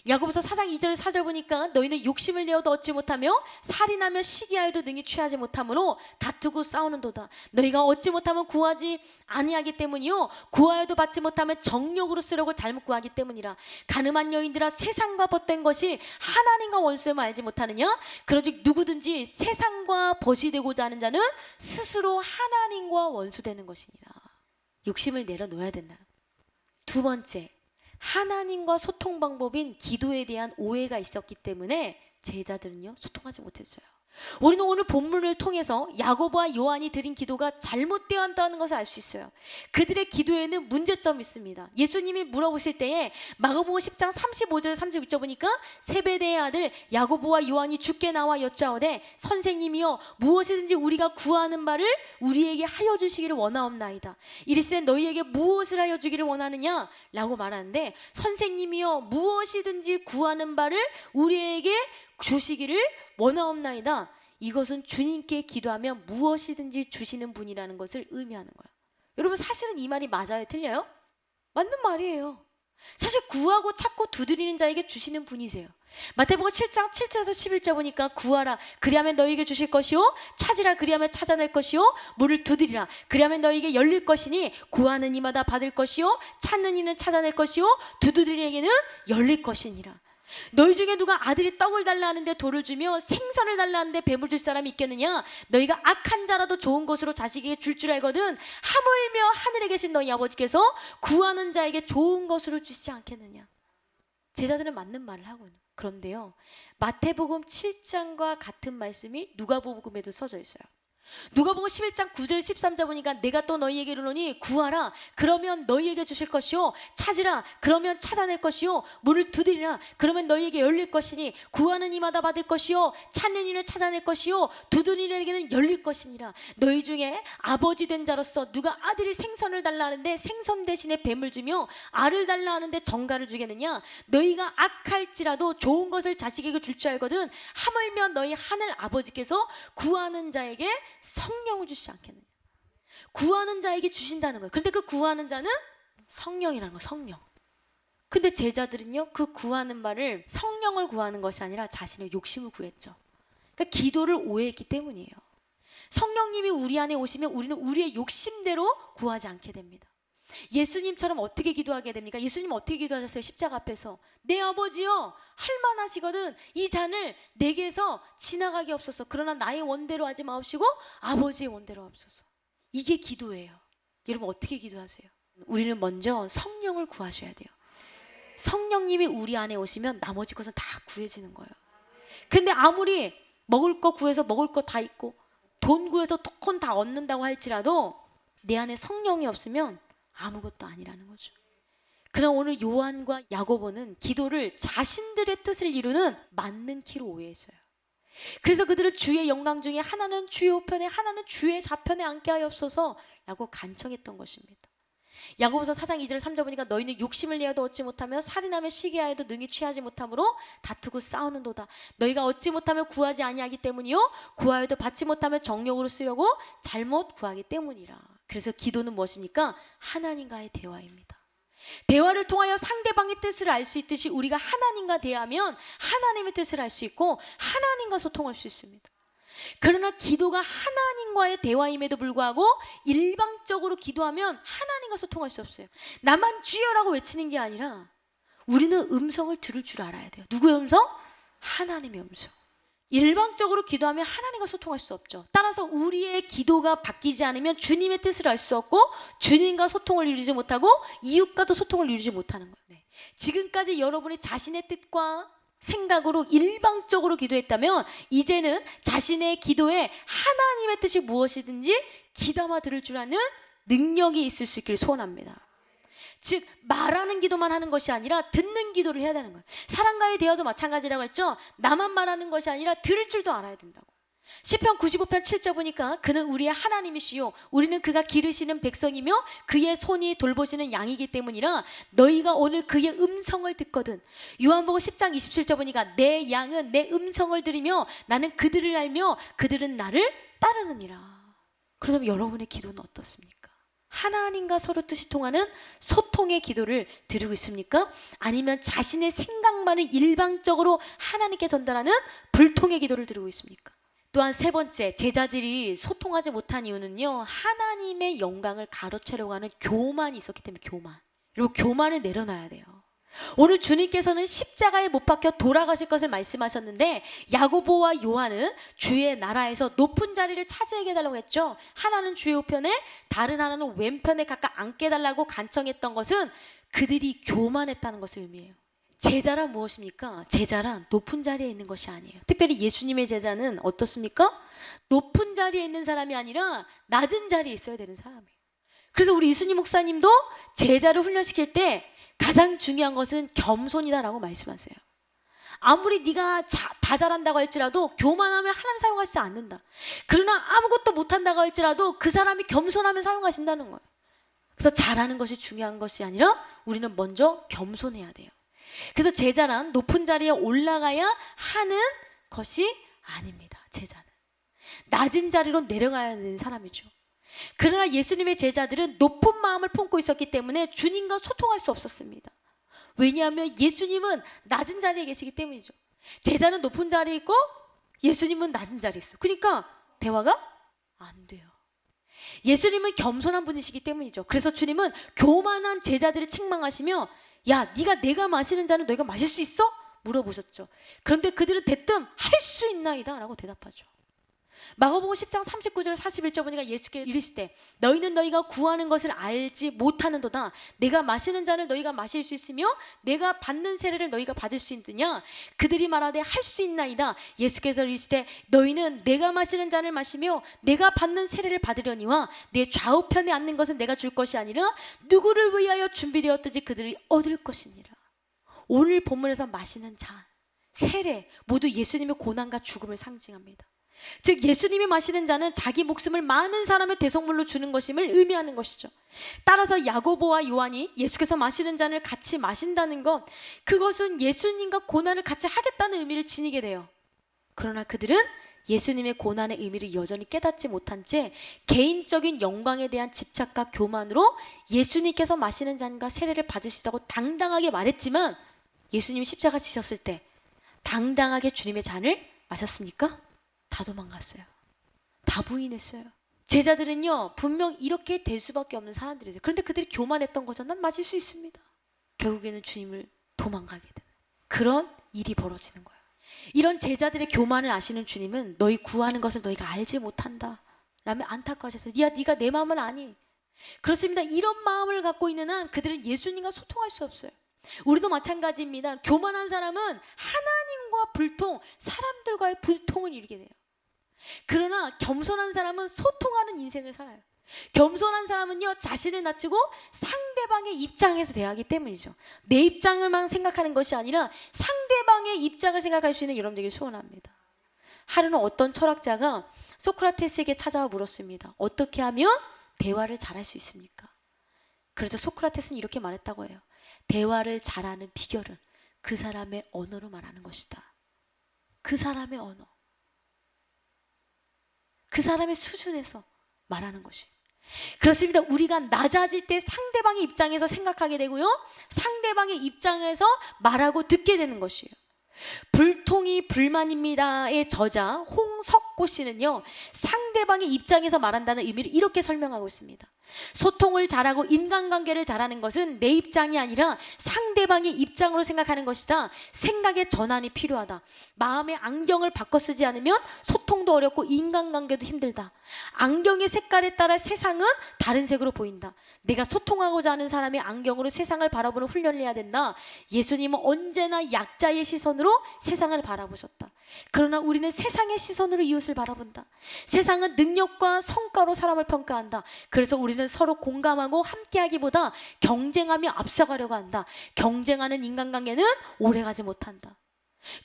야고보서 4장 2절 4절 보니까 너희는 욕심을 내어도 얻지 못하며 살인하며 시기하여도 능히 취하지 못함으로 다투고 싸우는도다. 너희가 얻지 못하면 구하지 아니하기 때문이요 구하여도 받지 못하면 정욕으로 쓰려고 잘못 구하기 때문이라. 가늠한 여인들아, 세상과 벗된 것이 하나님과 원수됨을 알지 못하느냐? 그러즉 누구든지 세상과 벗이 되고자 하는 자는 스스로 하나님과 원수되는 것이니라. 욕심을 내려놓아야 된다. 두 번째, 하나님과 소통 방법인 기도에 대한 오해가 있었기 때문에 제자들은요 소통하지 못했어요. 우리는 오늘 본문을 통해서 야고보와 요한이 드린 기도가 잘못되어 한다는 것을 알 수 있어요. 그들의 기도에는 문제점이 있습니다. 예수님이 물어보실 때에 마가복음 10장 35절 36절 보니까 세베대의 아들 야고보와 요한이 주께 나와 여짜오되 선생님이여 무엇이든지 우리가 구하는 바를 우리에게 하여 주시기를 원하옵나이다. 이르시되 너희에게 무엇을 하여 주기를 원하느냐 라고 말하는데, 선생님이여 무엇이든지 구하는 바를 우리에게 주시기를 원하옵나이다. 이것은 주님께 기도하면 무엇이든지 주시는 분이라는 것을 의미하는 거예요. 여러분, 사실은 이 말이 맞아요? 틀려요? 맞는 말이에요. 사실 구하고 찾고 두드리는 자에게 주시는 분이세요. 마태복음 7장 7절에서 11절 보니까 구하라 그리하면 너희에게 주실 것이요 찾으라 그리하면 찾아낼 것이요 문을 두드리라 그리하면 너희에게 열릴 것이니 구하는 이마다 받을 것이요 찾는 이는 찾아낼 것이요 두드리는 이에게는 열릴 것이니라. 너희 중에 누가 아들이 떡을 달라 하는데 돌을 주며 생선을 달라 하는데 뱀을 줄 사람이 있겠느냐? 너희가 악한 자라도 좋은 것으로 자식에게 줄 줄 알거든 하물며 하늘에 계신 너희 아버지께서 구하는 자에게 좋은 것으로 주시지 않겠느냐? 제자들은 맞는 말을 하고 있는. 그런데요, 마태복음 7장과 같은 말씀이 누가복음에도 써져 있어요. 누가복음 11장 9절 13절 보니까 내가 또 너희에게 이르노니 구하라 그러면 너희에게 주실 것이요 찾으라 그러면 찾아낼 것이요 문을 두드리라 그러면 너희에게 열릴 것이니 구하는 이마다 받을 것이요 찾는 이를 찾아낼 것이요 두드리는 이에게는 열릴 것이니라. 너희 중에 아버지 된 자로서 누가 아들이 생선을 달라 하는데 생선 대신에 뱀을 주며 알을 달라 하는데 정갈을 주겠느냐? 너희가 악할지라도 좋은 것을 자식에게 줄 줄 알거든 하물며 너희 하늘 아버지께서 구하는 자에게 성령을 주시지 않겠느냐? 구하는 자에게 주신다는 거예요. 근데 그 구하는 자는 성령이라는 거예요. 성령. 근데 제자들은요 그 구하는 말을 성령을 구하는 것이 아니라 자신의 욕심을 구했죠. 그러니까 기도를 오해했기 때문이에요. 성령님이 우리 안에 오시면 우리는 우리의 욕심대로 구하지 않게 됩니다. 예수님처럼 어떻게 기도하게 됩니까? 예수님 어떻게 기도하셨어요? 십자가 앞에서 내 아버지여 할만하시거든 이 잔을 내게서 지나가게 없소서 그러나 나의 원대로 하지 마옵시고 아버지의 원대로 하옵소서. 이게 기도예요. 여러분 어떻게 기도하세요? 우리는 먼저 성령을 구하셔야 돼요. 성령님이 우리 안에 오시면 나머지 것은 다 구해지는 거예요. 근데 아무리 먹을 거 구해서 먹을 거 다 있고 돈 구해서 돈 다 얻는다고 할지라도 내 안에 성령이 없으면 아무것도 아니라는 거죠. 그러나 오늘 요한과 야고보는 기도를 자신들의 뜻을 이루는 맞는 키로 오해했어요. 그래서 그들은 주의 영광 중에 하나는 주의 우편에 하나는 주의 좌편에 앉게 하옵소서 라고 간청했던 것입니다. 야고보서 4장 2절 3절 보니까 너희는 욕심을 내어도 얻지 못하며 살인하며 시기하여도 능히 취하지 못함으로 다투고 싸우는도다. 너희가 얻지 못하며 구하지 아니하기 때문이요 구하여도 받지 못하며 정욕으로 쓰려고 잘못 구하기 때문이라. 그래서 기도는 무엇입니까? 하나님과의 대화입니다. 대화를 통하여 상대방의 뜻을 알 수 있듯이 우리가 하나님과 대화하면 하나님의 뜻을 알 수 있고 하나님과 소통할 수 있습니다. 그러나 기도가 하나님과의 대화임에도 불구하고 일방적으로 기도하면 하나님과 소통할 수 없어요. 나만 주여라고 외치는 게 아니라 우리는 음성을 들을 줄 알아야 돼요. 누구의 음성? 하나님의 음성. 일방적으로 기도하면 하나님과 소통할 수 없죠. 따라서 우리의 기도가 바뀌지 않으면 주님의 뜻을 알 수 없고 주님과 소통을 이루지 못하고 이웃과도 소통을 이루지 못하는 거예요. 지금까지 여러분이 자신의 뜻과 생각으로 일방적으로 기도했다면 이제는 자신의 기도에 하나님의 뜻이 무엇이든지 귀담아 들을 줄 아는 능력이 있을 수 있기를 소원합니다. 즉 말하는 기도만 하는 것이 아니라 듣는 기도를 해야 되는 거예요. 사람과의 대화도 마찬가지라고 했죠. 나만 말하는 것이 아니라 들을 줄도 알아야 된다고. 시편 95편 7절 보니까 그는 우리의 하나님이시요 우리는 그가 기르시는 백성이며 그의 손이 돌보시는 양이기 때문이라 너희가 오늘 그의 음성을 듣거든. 요한복음 10장 27절 보니까 내 양은 내 음성을 들으며 나는 그들을 알며 그들은 나를 따르느니라. 그러면 여러분의 기도는 어떻습니까? 하나님과 서로 뜻이 통하는 소통의 기도를 드리고 있습니까? 아니면 자신의 생각만을 일방적으로 하나님께 전달하는 불통의 기도를 드리고 있습니까? 또한 세 번째, 제자들이 소통하지 못한 이유는요, 하나님의 영광을 가로채려고 하는 교만이 있었기 때문에. 여러분, 교만을 내려놔야 돼요. 오늘 주님께서는 십자가에 못 박혀 돌아가실 것을 말씀하셨는데 야고보와 요한은 주의 나라에서 높은 자리를 차지하게 해달라고 했죠. 하나는 주의 우편에 다른 하나는 왼편에 각각 앉게 해달라고 간청했던 것은 그들이 교만했다는 것을 의미해요. 제자란 무엇입니까? 제자란 높은 자리에 있는 것이 아니에요. 특별히 예수님의 제자는 어떻습니까? 높은 자리에 있는 사람이 아니라 낮은 자리에 있어야 되는 사람이에요. 그래서 우리 이순희 목사님도 제자를 훈련시킬 때 가장 중요한 것은 겸손이다라고 말씀하세요. 아무리 네가 다 잘한다고 할지라도 교만하면 하나님 사용하시지 않는다. 그러나 아무것도 못한다고 할지라도 그 사람이 겸손하면 사용하신다는 거예요. 그래서 잘하는 것이 중요한 것이 아니라 우리는 먼저 겸손해야 돼요. 그래서 제자란 높은 자리에 올라가야 하는 것이 아닙니다. 제자는 낮은 자리로 내려가야 되는 사람이죠. 그러나 예수님의 제자들은 높은 마음을 품고 있었기 때문에 주님과 소통할 수 없었습니다. 왜냐하면 예수님은 낮은 자리에 계시기 때문이죠. 제자는 높은 자리에 있고 예수님은 낮은 자리에 있어요. 그러니까 대화가 안 돼요. 예수님은 겸손한 분이시기 때문이죠. 그래서 주님은 교만한 제자들을 책망하시며 야, 내가 마시는 잔을 너희가 마실 수 있어? 물어보셨죠. 그런데 그들은 대뜸 할 수 있나이다 라고 대답하죠. 마가복음 10장 39절 41절 보니까 예수께서 이르시되 너희는 너희가 구하는 것을 알지 못하는도다. 내가 마시는 잔을 너희가 마실 수 있으며 내가 받는 세례를 너희가 받을 수 있느냐. 그들이 말하되 할 수 있나이다. 예수께서 이르시되 너희는 내가 마시는 잔을 마시며 내가 받는 세례를 받으려니와 내 좌우편에 앉는 것은 내가 줄 것이 아니라 누구를 위하여 준비되었든지 그들이 얻을 것이니라. 오늘 본문에서 마시는 잔, 세례 모두 예수님의 고난과 죽음을 상징합니다. 즉 예수님이 마시는 잔은 자기 목숨을 많은 사람의 대속물로 주는 것임을 의미하는 것이죠. 따라서 야고보와 요한이 예수께서 마시는 잔을 같이 마신다는 것, 그것은 예수님과 고난을 같이 하겠다는 의미를 지니게 돼요. 그러나 그들은 예수님의 고난의 의미를 여전히 깨닫지 못한 채 개인적인 영광에 대한 집착과 교만으로 예수님께서 마시는 잔과 세례를 받을 수 있다고 당당하게 말했지만 예수님이 십자가 지셨을 때 당당하게 주님의 잔을 마셨습니까? 다 도망갔어요. 다 부인했어요. 제자들은요 분명 이렇게 될 수밖에 없는 사람들이죠. 그런데 그들이 교만했던 거죠. 난 맞을 수 있습니다. 결국에는 주님을 도망가게 되는 그런 일이 벌어지는 거예요. 이런 제자들의 교만을 아시는 주님은 너희 구하는 것을 너희가 알지 못한다 라며 안타까워하셨어요. 네가 내 마음을 아니. 그렇습니다. 이런 마음을 갖고 있는 한 그들은 예수님과 소통할 수 없어요. 우리도 마찬가지입니다. 교만한 사람은 하나님과 불통, 사람들과의 불통을 이루게 돼요. 그러나 겸손한 사람은 소통하는 인생을 살아요. 겸손한 사람은요 자신을 낮추고 상대방의 입장에서 대하기 때문이죠. 내 입장을만 생각하는 것이 아니라 상대방의 입장을 생각할 수 있는 여러분들에게 소원합니다. 하루는 어떤 철학자가 소크라테스에게 찾아와 물었습니다. 어떻게 하면 대화를 잘할 수 있습니까? 그래서 소크라테스는 이렇게 말했다고 해요. 대화를 잘하는 비결은 그 사람의 언어로 말하는 것이다. 그 사람의 언어, 그 사람의 수준에서 말하는 것이. 그렇습니다. 우리가 낮아질 때 상대방의 입장에서 생각하게 되고요, 상대방의 입장에서 말하고 듣게 되는 것이에요. 불통이 불만입니다의 저자 홍석고 씨는요 상대방의 입장에서 말한다는 의미를 이렇게 설명하고 있습니다. 소통을 잘하고 인간관계를 잘하는 것은 내 입장이 아니라 상대방의 입장으로 생각하는 것이다. 생각의 전환이 필요하다. 마음의 안경을 바꿔 쓰지 않으면 소통도 어렵고 인간관계도 힘들다. 안경의 색깔에 따라 세상은 다른 색으로 보인다. 내가 소통하고자 하는 사람의 안경으로 세상을 바라보는 훈련을 해야 된다. 예수님은 언제나 약자의 시선으로 세상을 바라보셨다. 그러나 우리는 세상의 시선으로 이웃을 바라본다. 세상은 능력과 성과로 사람을 평가한다. 그래서 우리는 서로 공감하고 함께하기보다 경쟁하며 앞서가려고 한다. 경쟁하는 인간관계는 오래가지 못한다.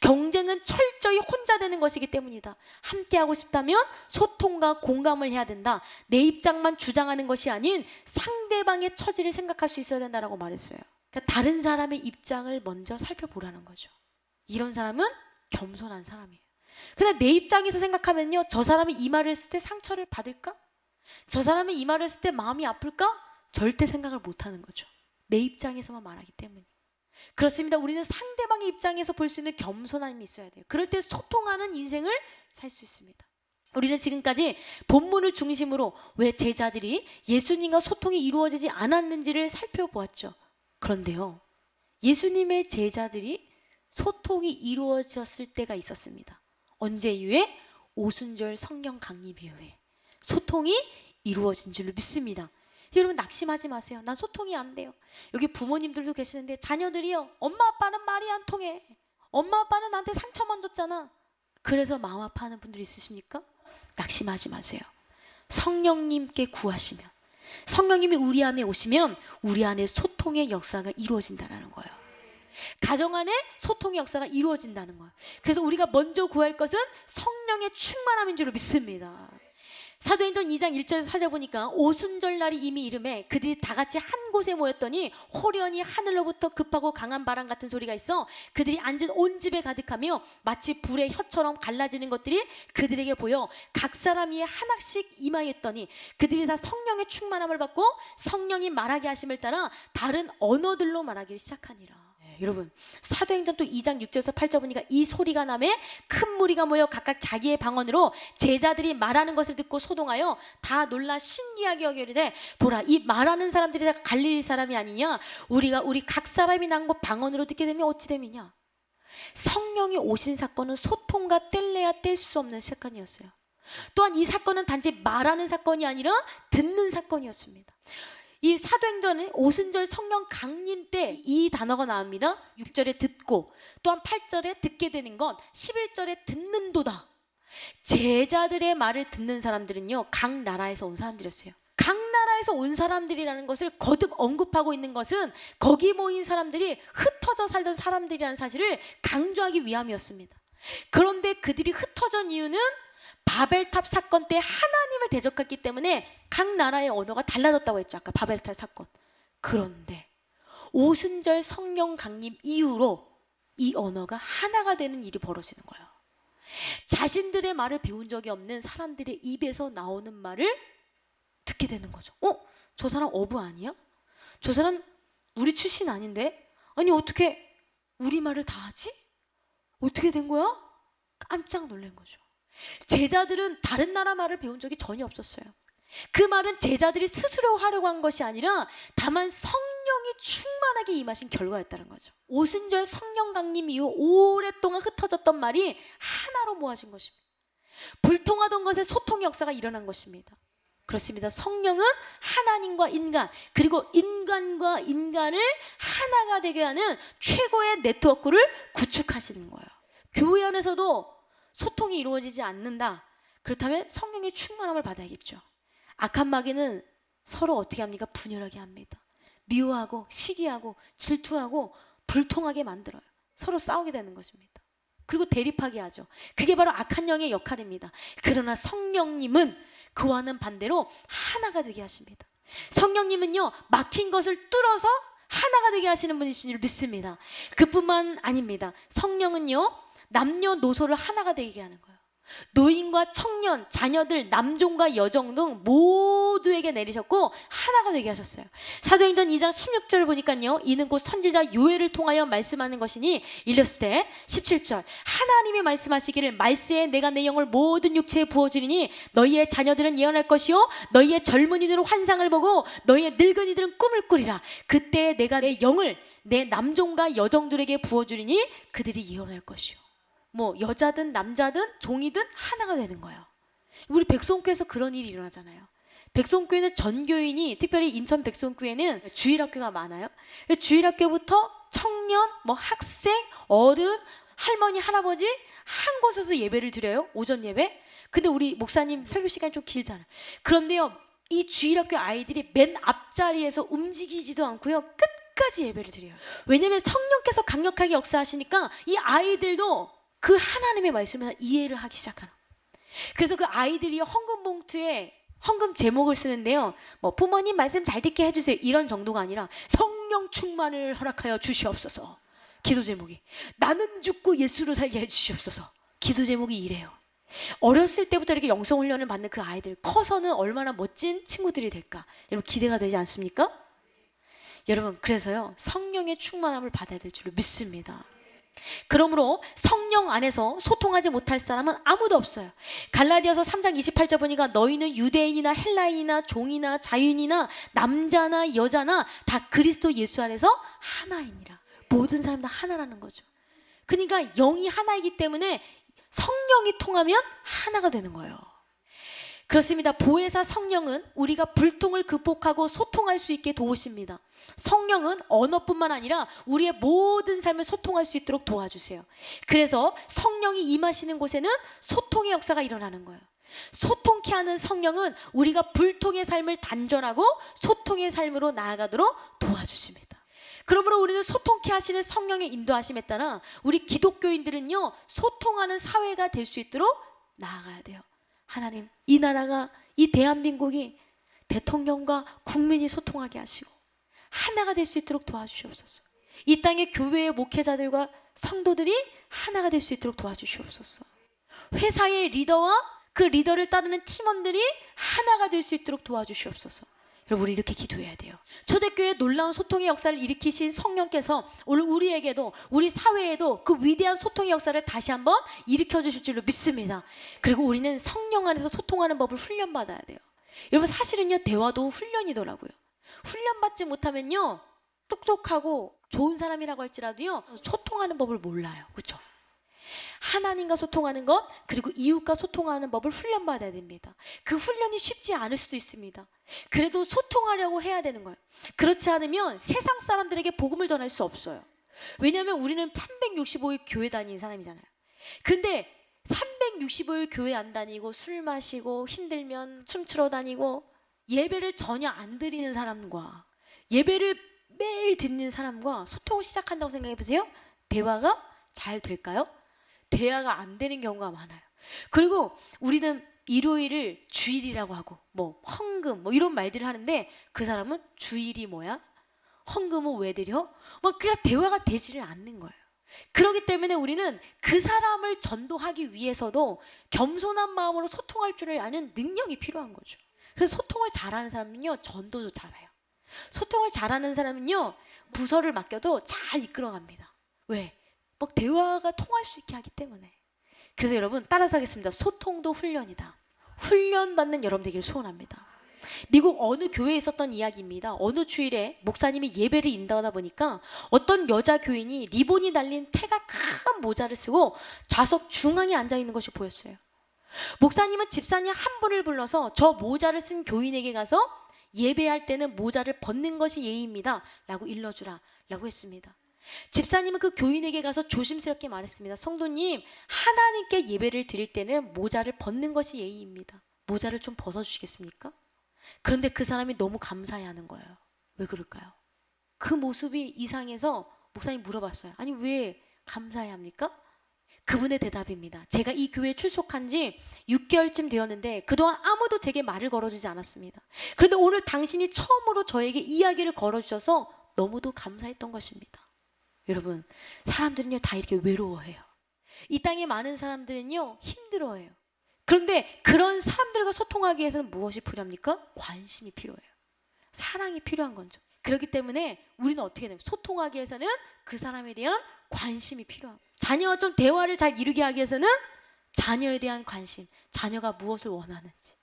경쟁은 철저히 혼자 되는 것이기 때문이다. 함께하고 싶다면 소통과 공감을 해야 된다. 내 입장만 주장하는 것이 아닌 상대방의 처지를 생각할 수 있어야 된다라고 말했어요. 그러니까 다른 사람의 입장을 먼저 살펴보라는 거죠. 이런 사람은 겸손한 사람이에요. 근데 내 입장에서 생각하면요, 저 사람이 이 말을 했을 때 상처를 받을까? 저 사람이 이 말을 했을 때 마음이 아플까? 절대 생각을 못하는 거죠. 내 입장에서만 말하기 때문에. 그렇습니다. 우리는 상대방의 입장에서 볼 수 있는 겸손함이 있어야 돼요. 그럴 때 소통하는 인생을 살 수 있습니다. 우리는 지금까지 본문을 중심으로 왜 제자들이 예수님과 소통이 이루어지지 않았는지를 살펴보았죠. 그런데요, 예수님의 제자들이 소통이 이루어졌을 때가 있었습니다. 언제 이후에? 오순절 성령 강림 이후에 소통이 이루어진 줄로 믿습니다. 여러분, 낙심하지 마세요. 난 소통이 안 돼요. 여기 부모님들도 계시는데 자녀들이요, 엄마 아빠는 말이 안 통해. 엄마 아빠는 나한테 상처만 줬잖아. 그래서 마음 아파하는 분들 있으십니까? 낙심하지 마세요. 성령님께 구하시면, 성령님이 우리 안에 오시면 우리 안에 소통의 역사가 이루어진다는 거예요. 가정 안에 소통의 역사가 이루어진다는 거예요. 그래서 우리가 먼저 구할 것은 성령의 충만함인 줄 믿습니다. 사도행전 2장 1절에서 찾아보니까 오순절 날이 이미 이름에 그들이 다 같이 한 곳에 모였더니 호련히 하늘로부터 급하고 강한 바람 같은 소리가 있어 그들이 앉은 온 집에 가득하며 마치 불의 혀처럼 갈라지는 것들이 그들에게 보여 각 사람 위에 하나씩 임하였더니 그들이 다 성령의 충만함을 받고 성령이 말하게 하심을 따라 다른 언어들로 말하기를 시작하니라. 여러분, 사도행전 또 2장 6절에서 8절 보니까 이 소리가 나매 큰 무리가 모여 각각 자기의 방언으로 제자들이 말하는 것을 듣고 소동하여 다 놀라 신기하게 여기되 보라, 이 말하는 사람들이 다 갈릴리 사람이 아니냐? 우리가 우리 각 사람이 난 것 방언으로 듣게 되면 어찌 됨이냐? 성령이 오신 사건은 소통과 뗄래야 뗄 수 없는 사건이었어요. 또한 이 사건은 단지 말하는 사건이 아니라 듣는 사건이었습니다. 이 사도행전은 오순절 성령 강림 때 이 단어가 나옵니다. 6절에 듣고, 또한 8절에 듣게 되는 것, 11절에 듣는도다. 제자들의 말을 듣는 사람들은요, 각 나라에서 온 사람들이었어요. 각 나라에서 온 사람들이라는 것을 거듭 언급하고 있는 것은 거기 모인 사람들이 흩어져 살던 사람들이라는 사실을 강조하기 위함이었습니다. 그런데 그들이 흩어진 이유는 바벨탑 사건 때 하나님을 대적했기 때문에 각 나라의 언어가 달라졌다고 했죠. 아까 바벨탑 사건. 그런데 오순절 성령 강림 이후로 이 언어가 하나가 되는 일이 벌어지는 거예요. 자신들의 말을 배운 적이 없는 사람들의 입에서 나오는 말을 듣게 되는 거죠. 저 사람 어부 아니야? 저 사람 우리 출신 아닌데? 아니 어떻게 우리 말을 다 하지? 어떻게 된 거야? 깜짝 놀란 거죠. 제자들은 다른 나라 말을 배운 적이 전혀 없었어요. 그 말은 제자들이 스스로 하려고 한 것이 아니라 다만 성령이 충만하게 임하신 결과였다는 거죠. 오순절 성령 강림 이후 오랫동안 흩어졌던 말이 하나로 모아진 것입니다. 불통하던 것에 소통의 역사가 일어난 것입니다. 그렇습니다. 성령은 하나님과 인간, 그리고 인간과 인간을 하나가 되게 하는 최고의 네트워크를 구축하시는 거예요. 교회 안에서도 소통이 이루어지지 않는다. 그렇다면 성령의 충만함을 받아야겠죠. 악한 마귀는 서로 어떻게 합니까? 분열하게 합니다. 미워하고 시기하고 질투하고 불통하게 만들어요. 서로 싸우게 되는 것입니다. 그리고 대립하게 하죠. 그게 바로 악한 영의 역할입니다. 그러나 성령님은 그와는 반대로 하나가 되게 하십니다. 성령님은요, 막힌 것을 뚫어서 하나가 되게 하시는 분이신 줄 믿습니다. 그뿐만 아닙니다. 성령은요, 남녀노소를 하나가 되게 하는 거예요. 노인과 청년, 자녀들, 남종과 여종 등 모두에게 내리셨고 하나가 되게 하셨어요. 사도행전 2장 16절을 보니까요, 이는 곧 선지자 요엘을 통하여 말씀하는 것이니 일렀을 때 17절 하나님이 말씀하시기를 말세에 내가 내 영을 모든 육체에 부어주리니 너희의 자녀들은 예언할 것이요 너희의 젊은이들은 환상을 보고 너희의 늙은이들은 꿈을 꾸리라. 그때 내가 내 영을 내 남종과 여종들에게 부어주리니 그들이 예언할 것이요. 뭐 여자든 남자든 종이든 하나가 되는 거예요. 우리 백성교회에서 그런 일이 일어나잖아요. 백성교회는 전교인이, 특별히 인천 백성교회는 주일학교가 많아요. 주일학교부터 청년, 뭐 학생, 어른, 할머니, 할아버지 한 곳에서 예배를 드려요. 오전 예배. 근데 우리 목사님 설교 시간이 좀 길잖아요. 그런데요, 이 주일학교 아이들이 맨 앞자리에서 움직이지도 않고요, 끝까지 예배를 드려요. 왜냐하면 성령께서 강력하게 역사하시니까 이 아이들도 그 하나님의 말씀을 이해를 하기 시작하는. 그래서 그 아이들이 헌금 봉투에 헌금 제목을 쓰는데요, 뭐 부모님 말씀 잘 듣게 해주세요 이런 정도가 아니라 성령 충만을 허락하여 주시옵소서. 기도 제목이 나는 죽고 예수로 살게 해주시옵소서. 기도 제목이 이래요. 어렸을 때부터 이렇게 영성 훈련을 받는 그 아이들, 커서는 얼마나 멋진 친구들이 될까, 여러분 기대가 되지 않습니까? 여러분, 그래서요, 성령의 충만함을 받아야 될 줄로 믿습니다. 그러므로 성령 안에서 소통하지 못할 사람은 아무도 없어요. 갈라디아서 3장 28절 보니까 너희는 유대인이나 헬라인이나 종이나 자유인이나 남자나 여자나 다 그리스도 예수 안에서 하나이니라. 모든 사람 다 하나라는 거죠. 그러니까 영이 하나이기 때문에 성령이 통하면 하나가 되는 거예요. 그렇습니다. 보혜사 성령은 우리가 불통을 극복하고 소통할 수 있게 도우십니다. 성령은 언어뿐만 아니라 우리의 모든 삶을 소통할 수 있도록 도와주세요. 그래서 성령이 임하시는 곳에는 소통의 역사가 일어나는 거예요. 소통케 하는 성령은 우리가 불통의 삶을 단절하고 소통의 삶으로 나아가도록 도와주십니다. 그러므로 우리는 소통케 하시는 성령의 인도하심에 따라 우리 기독교인들은요, 소통하는 사회가 될 수 있도록 나아가야 돼요. 하나님, 이 나라가, 이 대한민국이 대통령과 국민이 소통하게 하시고 하나가 될 수 있도록 도와주시옵소서. 이 땅의 교회의 목회자들과 성도들이 하나가 될 수 있도록 도와주시옵소서. 회사의 리더와 그 리더를 따르는 팀원들이 하나가 될 수 있도록 도와주시옵소서. 여러분, 우리 이렇게 기도해야 돼요. 초대교회의 놀라운 소통의 역사를 일으키신 성령께서 오늘 우리에게도, 우리 사회에도 그 위대한 소통의 역사를 다시 한번 일으켜 주실 줄로 믿습니다. 그리고 우리는 성령 안에서 소통하는 법을 훈련받아야 돼요. 여러분, 사실은요, 대화도 훈련이더라고요. 훈련받지 못하면요, 똑똑하고 좋은 사람이라고 할지라도요, 소통하는 법을 몰라요. 그렇죠? 하나님과 소통하는 것, 그리고 이웃과 소통하는 법을 훈련받아야 됩니다. 그 훈련이 쉽지 않을 수도 있습니다. 그래도 소통하려고 해야 되는 거예요. 그렇지 않으면 세상 사람들에게 복음을 전할 수 없어요. 왜냐하면 우리는 365일 교회 다니는 사람이잖아요. 근데 365일 교회 안 다니고 술 마시고 힘들면 춤추러 다니고 예배를 전혀 안 드리는 사람과 예배를 매일 드리는 사람과 소통을 시작한다고 생각해 보세요. 대화가 잘 될까요? 대화가 안 되는 경우가 많아요. 그리고 우리는 일요일을 주일이라고 하고 뭐 헌금 뭐 이런 말들을 하는데 그 사람은 주일이 뭐야? 헌금은 왜 드려? 뭐 그냥 대화가 되지를 않는 거예요. 그렇기 때문에 우리는 그 사람을 전도하기 위해서도 겸손한 마음으로 소통할 줄 아는 능력이 필요한 거죠. 그래서 소통을 잘하는 사람은요, 전도도 잘해요. 소통을 잘하는 사람은요, 부서를 맡겨도 잘 이끌어갑니다. 왜? 막 대화가 통할 수 있게 하기 때문에. 그래서 여러분, 따라서 하겠습니다. 소통도 훈련이다. 훈련받는 여러분 되기를 소원합니다. 미국 어느 교회에 있었던 이야기입니다. 어느 주일에 목사님이 예배를 인도하다 보니까 어떤 여자 교인이 리본이 달린 태가 큰 모자를 쓰고 좌석 중앙에 앉아 있는 것이 보였어요. 목사님은 집사님 한 분을 불러서 저 모자를 쓴 교인에게 가서 예배할 때는 모자를 벗는 것이 예의입니다 라고 일러주라 라고 했습니다. 집사님은 그 교인에게 가서 조심스럽게 말했습니다. 성도님, 하나님께 예배를 드릴 때는 모자를 벗는 것이 예의입니다. 모자를 좀 벗어주시겠습니까? 그런데 그 사람이 너무 감사해하는 거예요. 왜 그럴까요? 그 모습이 이상해서 목사님 물어봤어요. 아니, 왜 감사해합니까? 그분의 대답입니다. 제가 이 교회에 출석한 지 6개월쯤 되었는데 그동안 아무도 제게 말을 걸어주지 않았습니다. 그런데 오늘 당신이 처음으로 저에게 이야기를 걸어주셔서 너무도 감사했던 것입니다. 여러분, 사람들은요 다 이렇게 외로워해요. 이 땅에 많은 사람들은요 힘들어해요. 그런데 그런 사람들과 소통하기 위해서는 무엇이 필요합니까? 관심이 필요해요. 사랑이 필요한 거죠. 그렇기 때문에 우리는 어떻게 되면 소통하기 위해서는 그 사람에 대한 관심이 필요합니다. 자녀와 좀 대화를 잘 이루게 하기 위해서는 자녀에 대한 관심, 자녀가 무엇을 원하는지,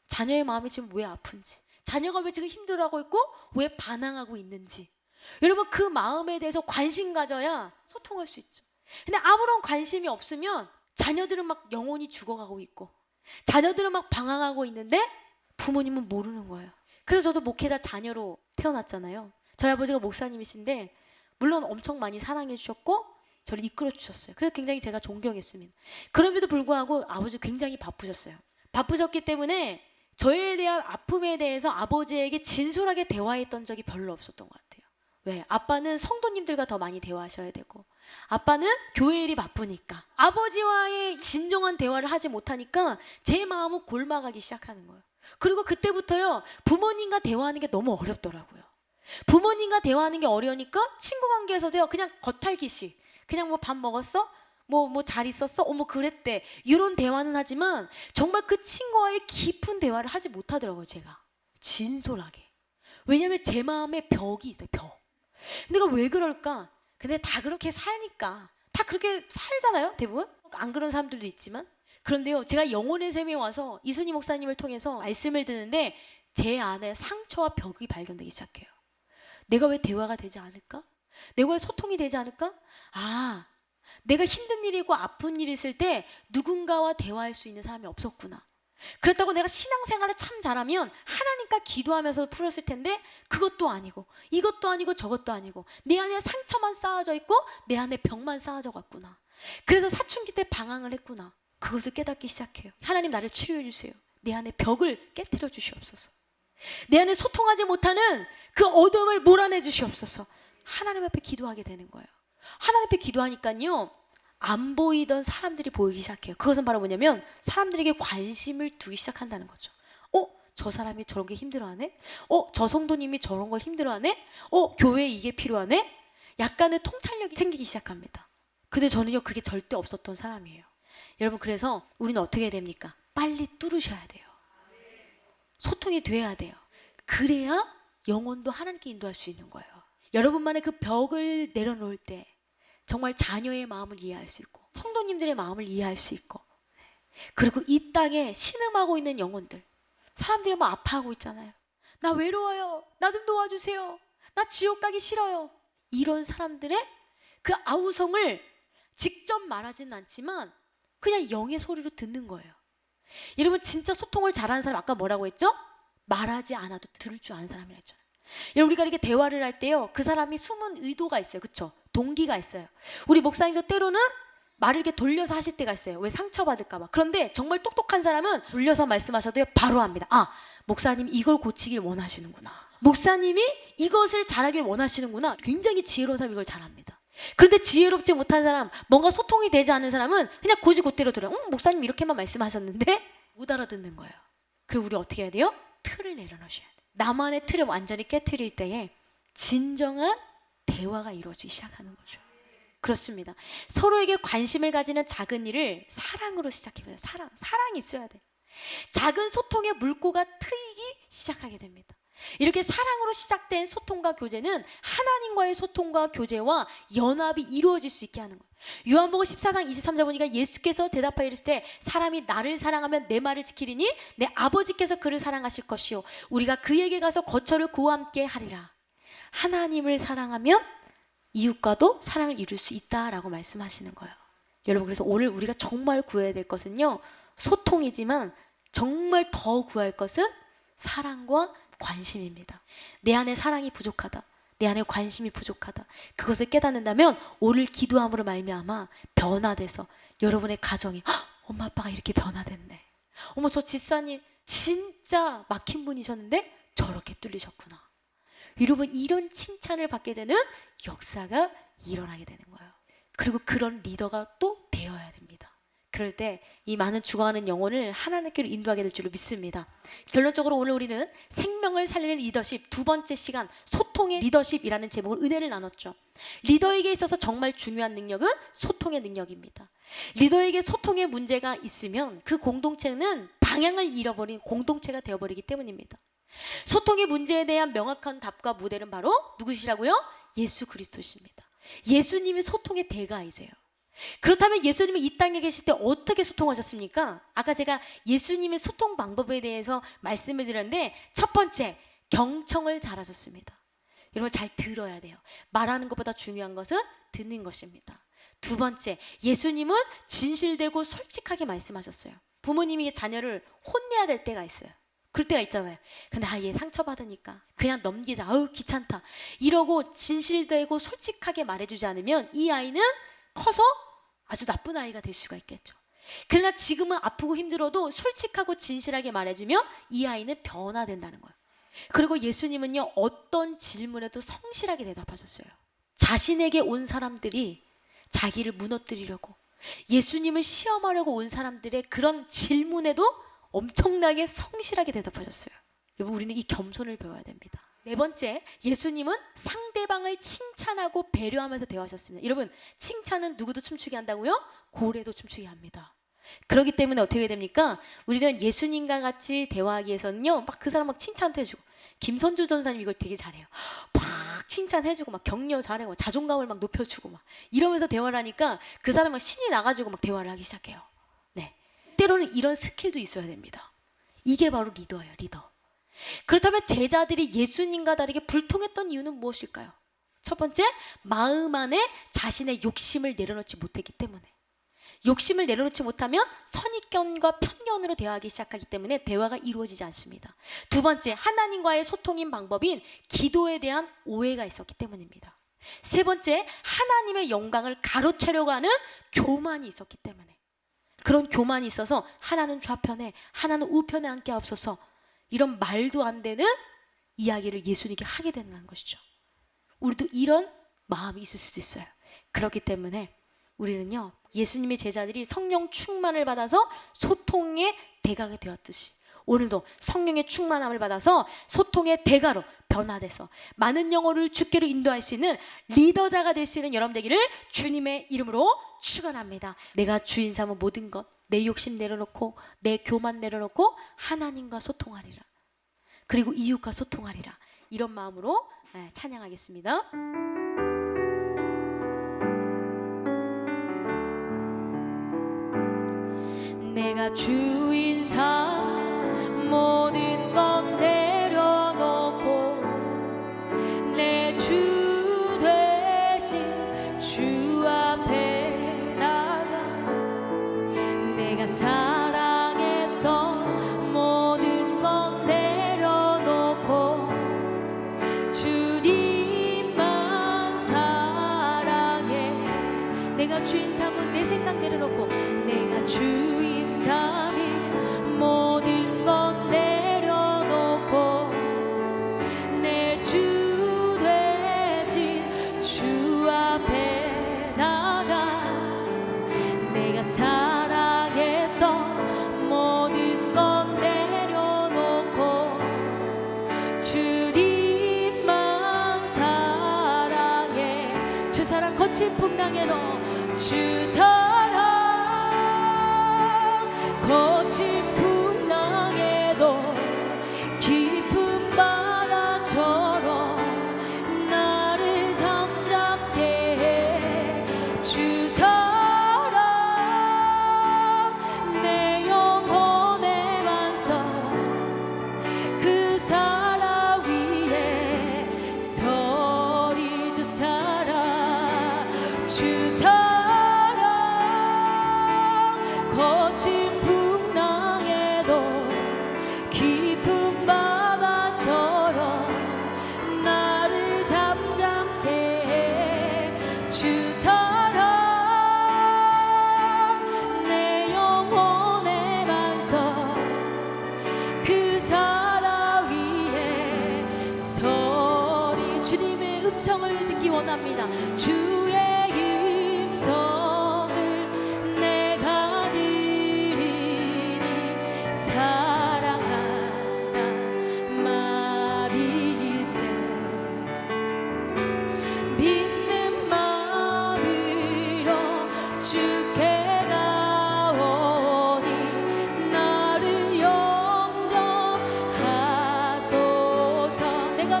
자녀의 마음이 지금 왜 아픈지, 자녀가 왜 지금 힘들어하고 있고 왜 반항하고 있는지, 여러분 그 마음에 대해서 관심 가져야 소통할 수 있죠. 근데 아무런 관심이 없으면 자녀들은 막 영혼이 죽어가고 있고 자녀들은 막 방황하고 있는데 부모님은 모르는 거예요. 그래서 저도 목회자 자녀로 태어났잖아요. 저희 아버지가 목사님이신데 물론 엄청 많이 사랑해 주셨고 저를 이끌어 주셨어요. 그래서 굉장히 제가 존경했습니다. 그럼에도 불구하고 아버지 굉장히 바쁘셨어요. 바쁘셨기 때문에 저에 대한 아픔에 대해서 아버지에게 진솔하게 대화했던 적이 별로 없었던 것 같아요. 왜? 아빠는 성도님들과 더 많이 대화하셔야 되고 아빠는 교회 일이 바쁘니까 아버지와의 진정한 대화를 하지 못하니까 제 마음은 골마가기 시작하는 거예요. 그리고 그때부터요 부모님과 대화하는 게 너무 어렵더라고요. 부모님과 대화하는 게 어려우니까 친구 관계에서도요 그냥 겉핥기식, 그냥 뭐 밥 먹었어? 뭐 잘 있었어? 어머 그랬대, 이런 대화는 하지만 정말 그 친구와의 깊은 대화를 하지 못하더라고요. 제가 진솔하게. 왜냐면 제 마음에 벽이 있어요. 벽. 내가 왜 그럴까? 근데 다 그렇게 사니까 다 그렇게 살잖아요 대부분. 안 그런 사람들도 있지만. 그런데요 제가 영혼의 샘에 와서 이순희 목사님을 통해서 말씀을 듣는데 제 안에 상처와 벽이 발견되기 시작해요. 내가 왜 대화가 되지 않을까? 내가 왜 소통이 되지 않을까? 아, 내가 힘든 일이고 아픈 일이 있을 때 누군가와 대화할 수 있는 사람이 없었구나. 그렇다고 내가 신앙생활을 참 잘하면 하나님과 기도하면서 풀었을 텐데 그것도 아니고 이것도 아니고 저것도 아니고 내 안에 상처만 쌓아져 있고 내 안에 벽만 쌓아져 갔구나. 그래서 사춘기 때 방황을 했구나. 그것을 깨닫기 시작해요. 하나님 나를 치유해 주세요. 내 안에 벽을 깨트려 주시옵소서. 내 안에 소통하지 못하는 그 어둠을 몰아내 주시옵소서. 하나님 앞에 기도하게 되는 거예요. 하나님 앞에 기도하니까요 안 보이던 사람들이 보이기 시작해요. 그것은 바로 뭐냐면 사람들에게 관심을 두기 시작한다는 거죠. 저 사람이 저런 게 힘들어하네? 저 성도님이 저런 걸 힘들어하네? 교회에 이게 필요하네? 약간의 통찰력이 생기기 시작합니다. 근데 저는요 그게 절대 없었던 사람이에요. 여러분 그래서 우리는 어떻게 해야 됩니까? 빨리 뚫으셔야 돼요. 소통이 돼야 돼요. 그래야 영혼도 하나님께 인도할 수 있는 거예요. 여러분만의 그 벽을 내려놓을 때 정말 자녀의 마음을 이해할 수 있고 성도님들의 마음을 이해할 수 있고, 그리고 이 땅에 신음하고 있는 영혼들, 사람들이 막 아파하고 있잖아요. 나 외로워요. 나 좀 도와주세요. 나 지옥 가기 싫어요. 이런 사람들의 그 아우성을 직접 말하지는 않지만 그냥 영의 소리로 듣는 거예요. 여러분 진짜 소통을 잘하는 사람 아까 뭐라고 했죠? 말하지 않아도 들을 줄 아는 사람이라 했잖아요. 여러분 우리가 이렇게 대화를 할 때요 그 사람이 숨은 의도가 있어요. 그렇죠? 동기가 있어요. 우리 목사님도 때로는 말을 이렇게 돌려서 하실 때가 있어요. 왜? 상처받을까 봐. 그런데 정말 똑똑한 사람은 돌려서 말씀하셔도 바로 합니다. 아, 목사님이 이걸 고치길 원하시는구나. 목사님이 이것을 잘하길 원하시는구나. 굉장히 지혜로운 사람이 이걸 잘합니다. 그런데 지혜롭지 못한 사람, 뭔가 소통이 되지 않는 사람은 그냥 고지고대로 들어요. 목사님 이렇게만 말씀하셨는데 못 알아듣는 거예요. 그리고 우리 어떻게 해야 돼요? 틀을 내려놓으셔야 돼요. 나만의 틀을 완전히 깨트릴 때에 진정한 대화가 이루어지기 시작하는 거죠. 그렇습니다. 서로에게 관심을 가지는 작은 일을 사랑으로 시작해봐요. 사랑이 있어야 돼. 작은 소통의 물꼬가 트이기 시작하게 됩니다. 이렇게 사랑으로 시작된 소통과 교제는 하나님과의 소통과 교제와 연합이 이루어질 수 있게 하는 거예요. 요한복음 14장 23절 보니까 예수께서 대답하여 이르시되 때 사람이 나를 사랑하면 내 말을 지키리니 내 아버지께서 그를 사랑하실 것이요 우리가 그에게 가서 거처를 그와 함께 하리라. 하나님을 사랑하면 이웃과도 사랑을 이룰 수 있다라고 말씀하시는 거예요. 여러분 그래서 오늘 우리가 정말 구해야 될 것은요 소통이지만 정말 더 구할 것은 사랑과 관심입니다. 내 안에 사랑이 부족하다, 내 안에 관심이 부족하다, 그것을 깨닫는다면 오늘 기도함으로 말미암아 변화돼서 여러분의 가정이 엄마 아빠가 이렇게 변화됐네, 어머 저 집사님 진짜 막힌 분이셨는데 저렇게 뚫리셨구나, 여러분 이런 칭찬을 받게 되는 역사가 일어나게 되는 거예요. 그리고 그런 리더가 또 되어야 됩니다. 그럴 때 이 많은 죽어가는 영혼을 하나님께로 인도하게 될 줄로 믿습니다. 결론적으로 오늘 우리는 생명을 살리는 리더십 두 번째 시간 소통 소통의 리더십이라는 제목으로 은혜를 나눴죠. 리더에게 있어서 정말 중요한 능력은 소통의 능력입니다. 리더에게 소통의 문제가 있으면 그 공동체는 방향을 잃어버린 공동체가 되어버리기 때문입니다. 소통의 문제에 대한 명확한 답과 모델은 바로 누구시라고요? 예수 그리스도십니다. 예수님이 소통의 대가이세요. 그렇다면 예수님이 이 땅에 계실 때 어떻게 소통하셨습니까? 아까 제가 예수님의 소통 방법에 대해서 말씀을 드렸는데, 첫 번째, 경청을 잘하셨습니다. 여러분, 잘 들어야 돼요. 말하는 것보다 중요한 것은 듣는 것입니다. 두 번째, 예수님은 진실되고 솔직하게 말씀하셨어요. 부모님이 자녀를 혼내야 될 때가 있어요. 그럴 때가 있잖아요. 근데 얘 상처받으니까 그냥 넘기자, 아우 귀찮다, 이러고 진실되고 솔직하게 말해주지 않으면 이 아이는 커서 아주 나쁜 아이가 될 수가 있겠죠. 그러나 지금은 아프고 힘들어도 솔직하고 진실하게 말해주면 이 아이는 변화된다는 거예요. 그리고 예수님은요, 어떤 질문에도 성실하게 대답하셨어요. 자신에게 온 사람들이 자기를 무너뜨리려고, 예수님을 시험하려고 온 사람들의 그런 질문에도 엄청나게 성실하게 대답하셨어요. 여러분, 우리는 이 겸손을 배워야 됩니다. 네 번째, 예수님은 상대방을 칭찬하고 배려하면서 대화하셨습니다. 여러분, 칭찬은 누구도 춤추게 한다고요? 고래도 춤추게 합니다. 그렇기 때문에 어떻게 됩니까? 우리는 예수님과 같이 대화하기 위해서는요, 막 그 사람 막 칭찬도 해주고, 김선주 전사님 이걸 되게 잘해요. 막 칭찬해주고, 막 격려 잘하고, 자존감을 막 높여주고, 막 이러면서 대화를 하니까 그 사람은 신이 나가지고 막 대화를 하기 시작해요. 네, 때로는 이런 스킬도 있어야 됩니다. 이게 바로 리더예요, 리더. 그렇다면 제자들이 예수님과 다르게 불통했던 이유는 무엇일까요? 첫 번째, 마음 안에 자신의 욕심을 내려놓지 못했기 때문에. 욕심을 내려놓지 못하면 선입견과 편견으로 대화하기 시작하기 때문에 대화가 이루어지지 않습니다. 두 번째, 하나님과의 소통인 방법인 기도에 대한 오해가 있었기 때문입니다. 세 번째, 하나님의 영광을 가로채려고 하는 교만이 있었기 때문에. 그런 교만이 있어서 하나는 좌편에 하나는 우편에 앉게 하옵소서, 이런 말도 안 되는 이야기를 예수님께 하게 되는 것이죠. 우리도 이런 마음이 있을 수도 있어요. 그렇기 때문에 우리는요, 예수님의 제자들이 성령 충만을 받아서 소통의 대가가 되었듯이 오늘도 성령의 충만함을 받아서 소통의 대가로 변화돼서 많은 영혼을 주께로 인도할 수 있는 리더자가 될 수 있는 여러분 되기를 주님의 이름으로 축원합니다. 내가 주인 삼은 모든 것, 내 욕심 내려놓고 내 교만 내려놓고 하나님과 소통하리라, 그리고 이웃과 소통하리라, 이런 마음으로 찬양하겠습니다. 내가 주인 삼은 모든 것 내려놓고 내 주 대신 주 앞에 나가, 내가 사랑했던 모든 것 내려놓고 주님만 사랑해. 내가 주인 삼은 내 생각 내려놓고, 내가 주인 삼은 모든 것 내려놓고 내 주 대신 주 앞에 나가, 내가 사랑했던 모든 것 내려놓고 주님만 사랑해. 주 사랑 거친 풍랑에도 주 사랑 거친 풍랑에도 깊은 바다처럼 나를 잠잠게 해. 주 사랑 내 영혼의 반석, 그 사랑 위에 서리. 주 사랑, 주 사랑 거친 깊은 바다처럼 나를 잠잠게 해. 주 사랑 내 영혼의 반석, 그 사랑 위에 서리. 주님의 음성을 듣기 원합니다. 주의 음성을 내가 들으니 사랑한다 말이세.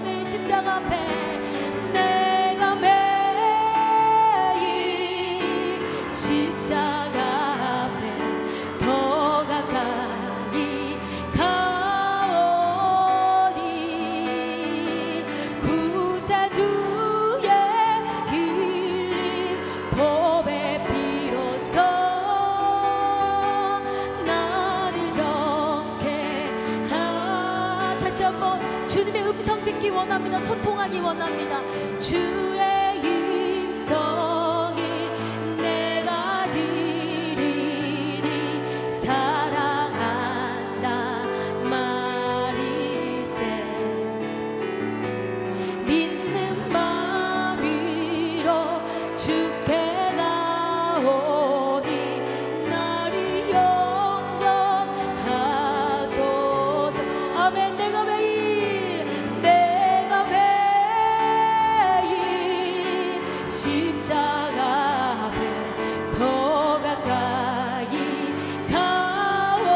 내가 매일 십자가 앞에 내가 매일 십자가 앞에 더 가까이 가오니 구세주의 흘린 보배 피로써 나를 정케 다시 한번 주님의 음성 듣기 원합니다. 소통하기 원합니다. 주의 음성이 내가 들으리 사랑한다 말이세 믿는 마음으로 주께 나오니 나를 영접하소서. 아멘. 내가 매일 십자가 앞에 더 가까이 가오니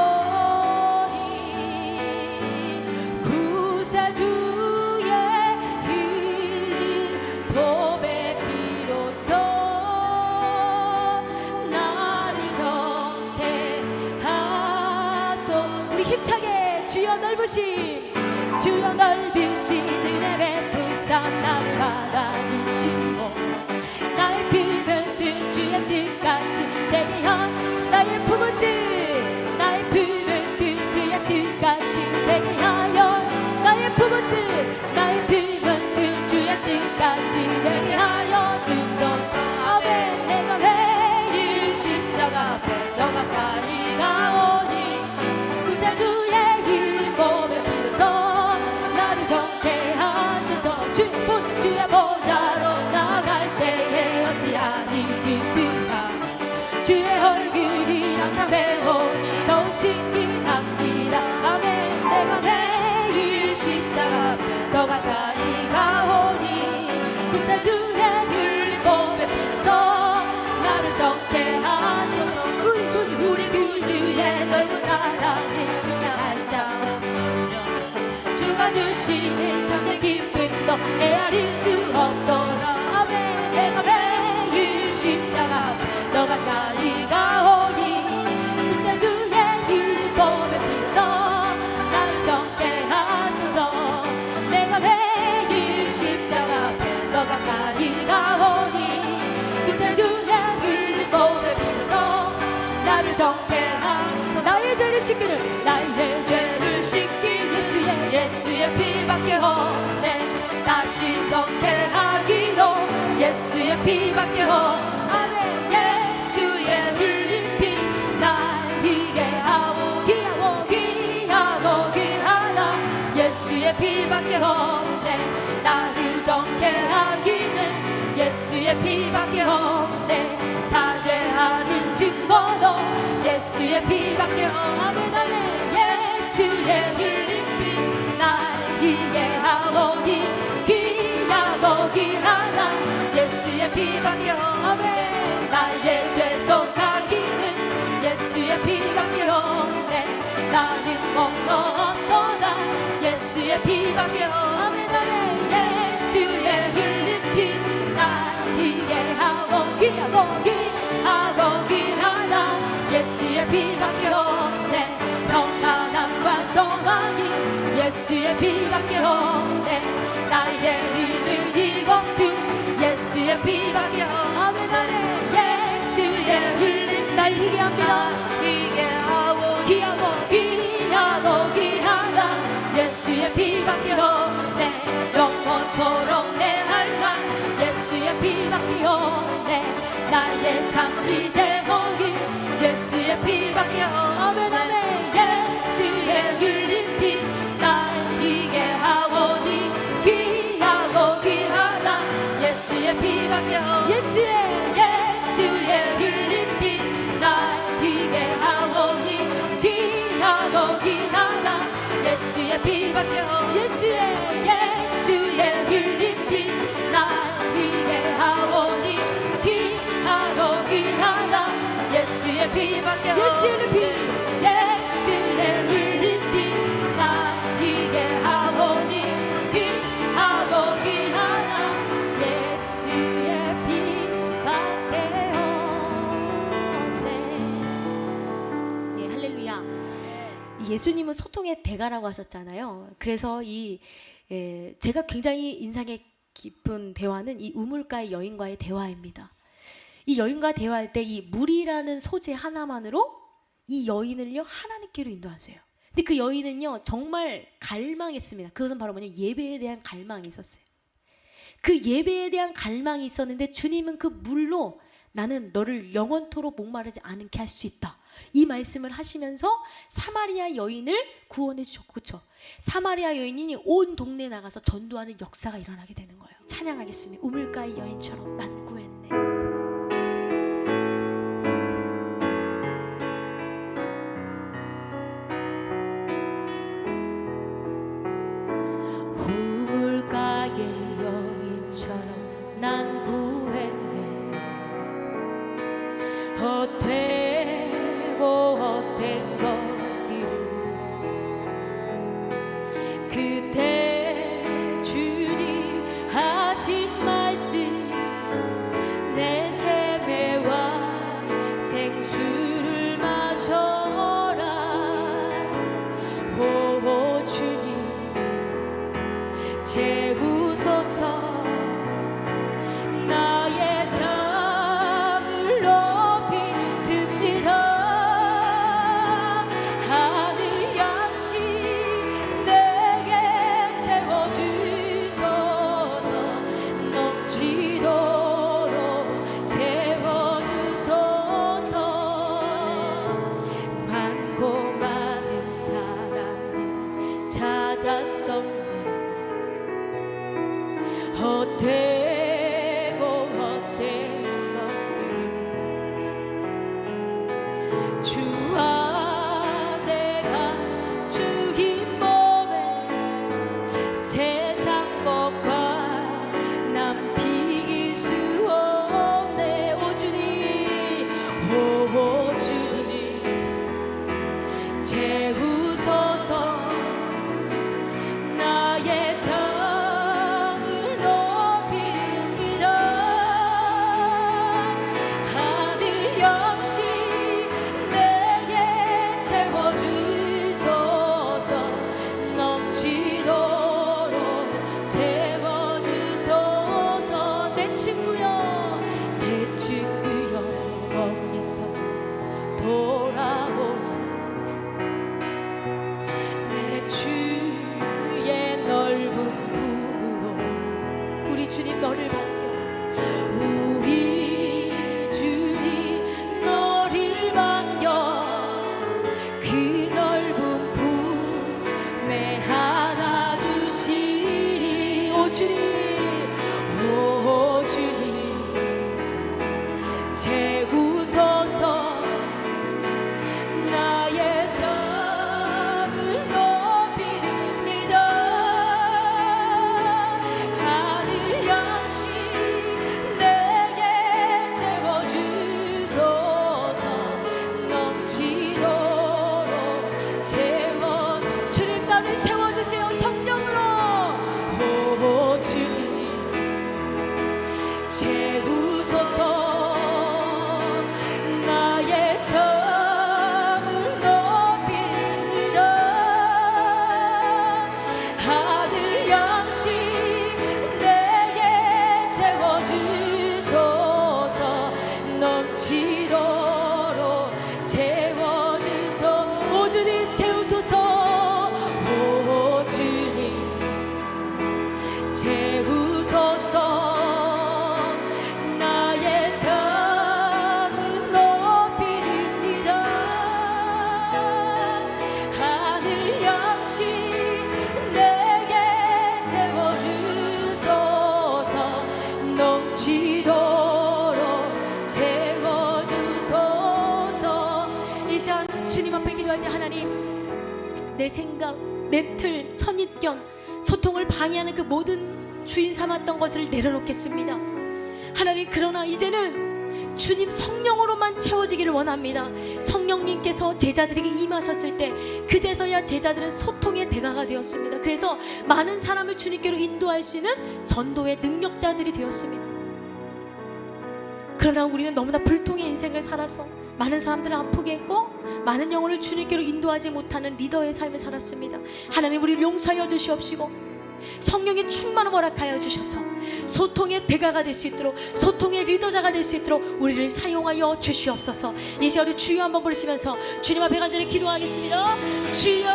구세주의 흘린 보배 피로써 나를 정케 하소. 우리 힘차게 주여 넓으신 주여 넓으신 은혜 베푸사 나를 받아주시고 나의 품은 뜻 주의 뜻같이 되게 한 나의 품은 뜻 나의 품은 뜻 주의 뜻같이 되게 하여 나의 품은 뜻 나의 품은 뜻 주의 뜻같이 되게 하여 주소서. 아멘. 내가 매일 십자가 앞에 더 가까이 가오니 구세주의 흘린 보배 피로써 나를 정케 하소서. 주의 보좌로 나갈 때에 어찌하니 기쁘다. 주의 얼굴이 항상 배우니 더욱 친근합니다. 아멘. 내가 매일 십자가 앞에 더 가까이 가오니 구세주의 흘린 보배 피로써 나를 정케 하소서. 우리 구주의 넓은 사랑이 증명할 자 없으며 주가 주시는 참된 기쁨도 헤아릴 수 없도다. 아멘. 내가 매일 십자가 앞에 더 가까이 가오니 구세주의 흘린 보배 피로써 나를 정케 하소서. 내가 매일 십자가 앞에 더 가까이 가오니 구세주의 흘린 보배 피로써 나를 정케 하소서. 나의 죄를 씻기는 나의 죄를 씻길 예수의 피밖에 없네. 다시 성케 하기로 예수의 피밖에 없네. 예수의 흘린 피 나에게 하고 귀하고 귀하다. 예수의 피밖에 없네. 나를 정케 하기는 예수의 피밖에 없네. 사죄하는 증거도 예수의 피밖에 없네. 예수의 흘린 피 나에게 하오니 귀하고 귀하다. 예수의 피밖에 없네. 나의 죄 속하기는 예수의 피밖에 없네. 나는 목도 없도다. 예수의 피밖에 없네. 예수의 흘린 피 나에게 하오 귀하고 귀하다. 예수의 피밖에 없네. 평안함과 소망이 예수의 피밖에 없네. 나의 의는 이것뿐 예수의 피밖에 없네. 예수의 흘린 날 희게 합니다. 희게 하고 귀하고 귀하다. 예수의 피밖에 없네. 영원토록 내 할말 예수의 피밖에 없네. 나의 참리 제목이 예수의 피밖에 없네. 예수의 흘린 피 나에게 하오니 귀하고 귀하다. 예수의 피밖에 없네. 예수의 흘린 피 나에게 하오니 귀하고 귀하다. 예수의 피밖에 없네. 예수의 흘린 피 나에게 하오니 귀하고 귀하다. 예수의 피밖에 없네. 예수의 흘린 피 나에게 하오니 귀하고 예수님은 소통의 대가라고 하셨잖아요. 그래서 제가 굉장히 인상에 깊은 대화는 이 우물가의 여인과의 대화입니다. 이 여인과 대화할 때 이 물이라는 소재 하나만으로 이 여인을요 하나님께로 인도하세요. 근데 그 여인은요 정말 갈망했습니다. 그것은 바로 뭐냐면 예배에 대한 갈망이 있었어요. 그 예배에 대한 갈망이 있었는데 주님은 그 물로 나는 너를 영원토록 목마르지 않게 할 수 있다, 이 말씀을 하시면서 사마리아 여인을 구원해 주셨고, 그렇죠? 사마리아 여인이 온 동네에 나가서 전도하는 역사가 일어나게 되는 거예요. 찬양하겠습니다. 우물가의 여인처럼 난 구했네. 우물가의 여인처럼 난 구했네. 헛되고 헛된 것들을 그때 주님 하신 말씀 내 삶의 왕 생수를 마셔라. 오 주님 채우소서. 나의 잔을 높이 듭니다. 하늘 양식 내게 채워주소서. 넘치도록 채워주소서. 많고 많은 사람들이 찾았었네. 헛되고 헛된 것들 주와 내가 죽인 몸에 세상 것과 남 비길 수 없네. 오 주님, 오 주님 채우소서. 나의 잔을 높이 듭니다. 하늘 양식 내게 채워주소서. 넘치도록 채워주소서. 내 친구여, 내 친구여 거기서 돌아오라. 내 주의 넓은 품으로 우리 주님 너를 반겨. 우리 주님 너를 반겨. 그 넓은 품에 안아주시리. 오 주님, 오 주님 채우소서. 나의 잔을 높이 듭니다. 하늘 양식 내게 채워주소서. 넘치도록 주님 나를 채워주세요. 성령으로. 오 주님 채우소서. 나의 잔을 높이 듭니다. 하늘 양식 내게 채워주소서. 넘치도록 채워주소서. 오 주님 채우소서. 오 주님 채우소서. 나의 잔은 높이 듭니다. 하늘 양식 내게 채워주소서. 넘치도록 채워주소서. 이 시간 주님 앞에 기도할 때 하나님, 내 생각, 내 틀, 선입견, 소통을 방해하는 그 모든 주인 삼았던 것을 내려놓겠습니다. 하나님, 그러나 이제는 주님 성령으로만 채워지기를 원합니다. 성령님께서 제자들에게 임하셨을 때 그제서야 제자들은 소통의 대가가 되었습니다. 그래서 많은 사람을 주님께로 인도할 수 있는 전도의 능력자들이 되었습니다. 그러나 우리는 너무나 불통의 인생을 살아서 많은 사람들을 아프게 했고 많은 영혼을 주님께로 인도하지 못하는 리더의 삶을 살았습니다. 하나님, 우리를 용서하여 주시옵시고 성령의 충만을 허락하여 주셔서 소통의 대가가 될 수 있도록, 소통의 리더자가 될 수 있도록 우리를 사용하여 주시옵소서. 이 시간에 주여 한번 부르시면서 주님 앞에 간절히 기도하겠습니다. 주여,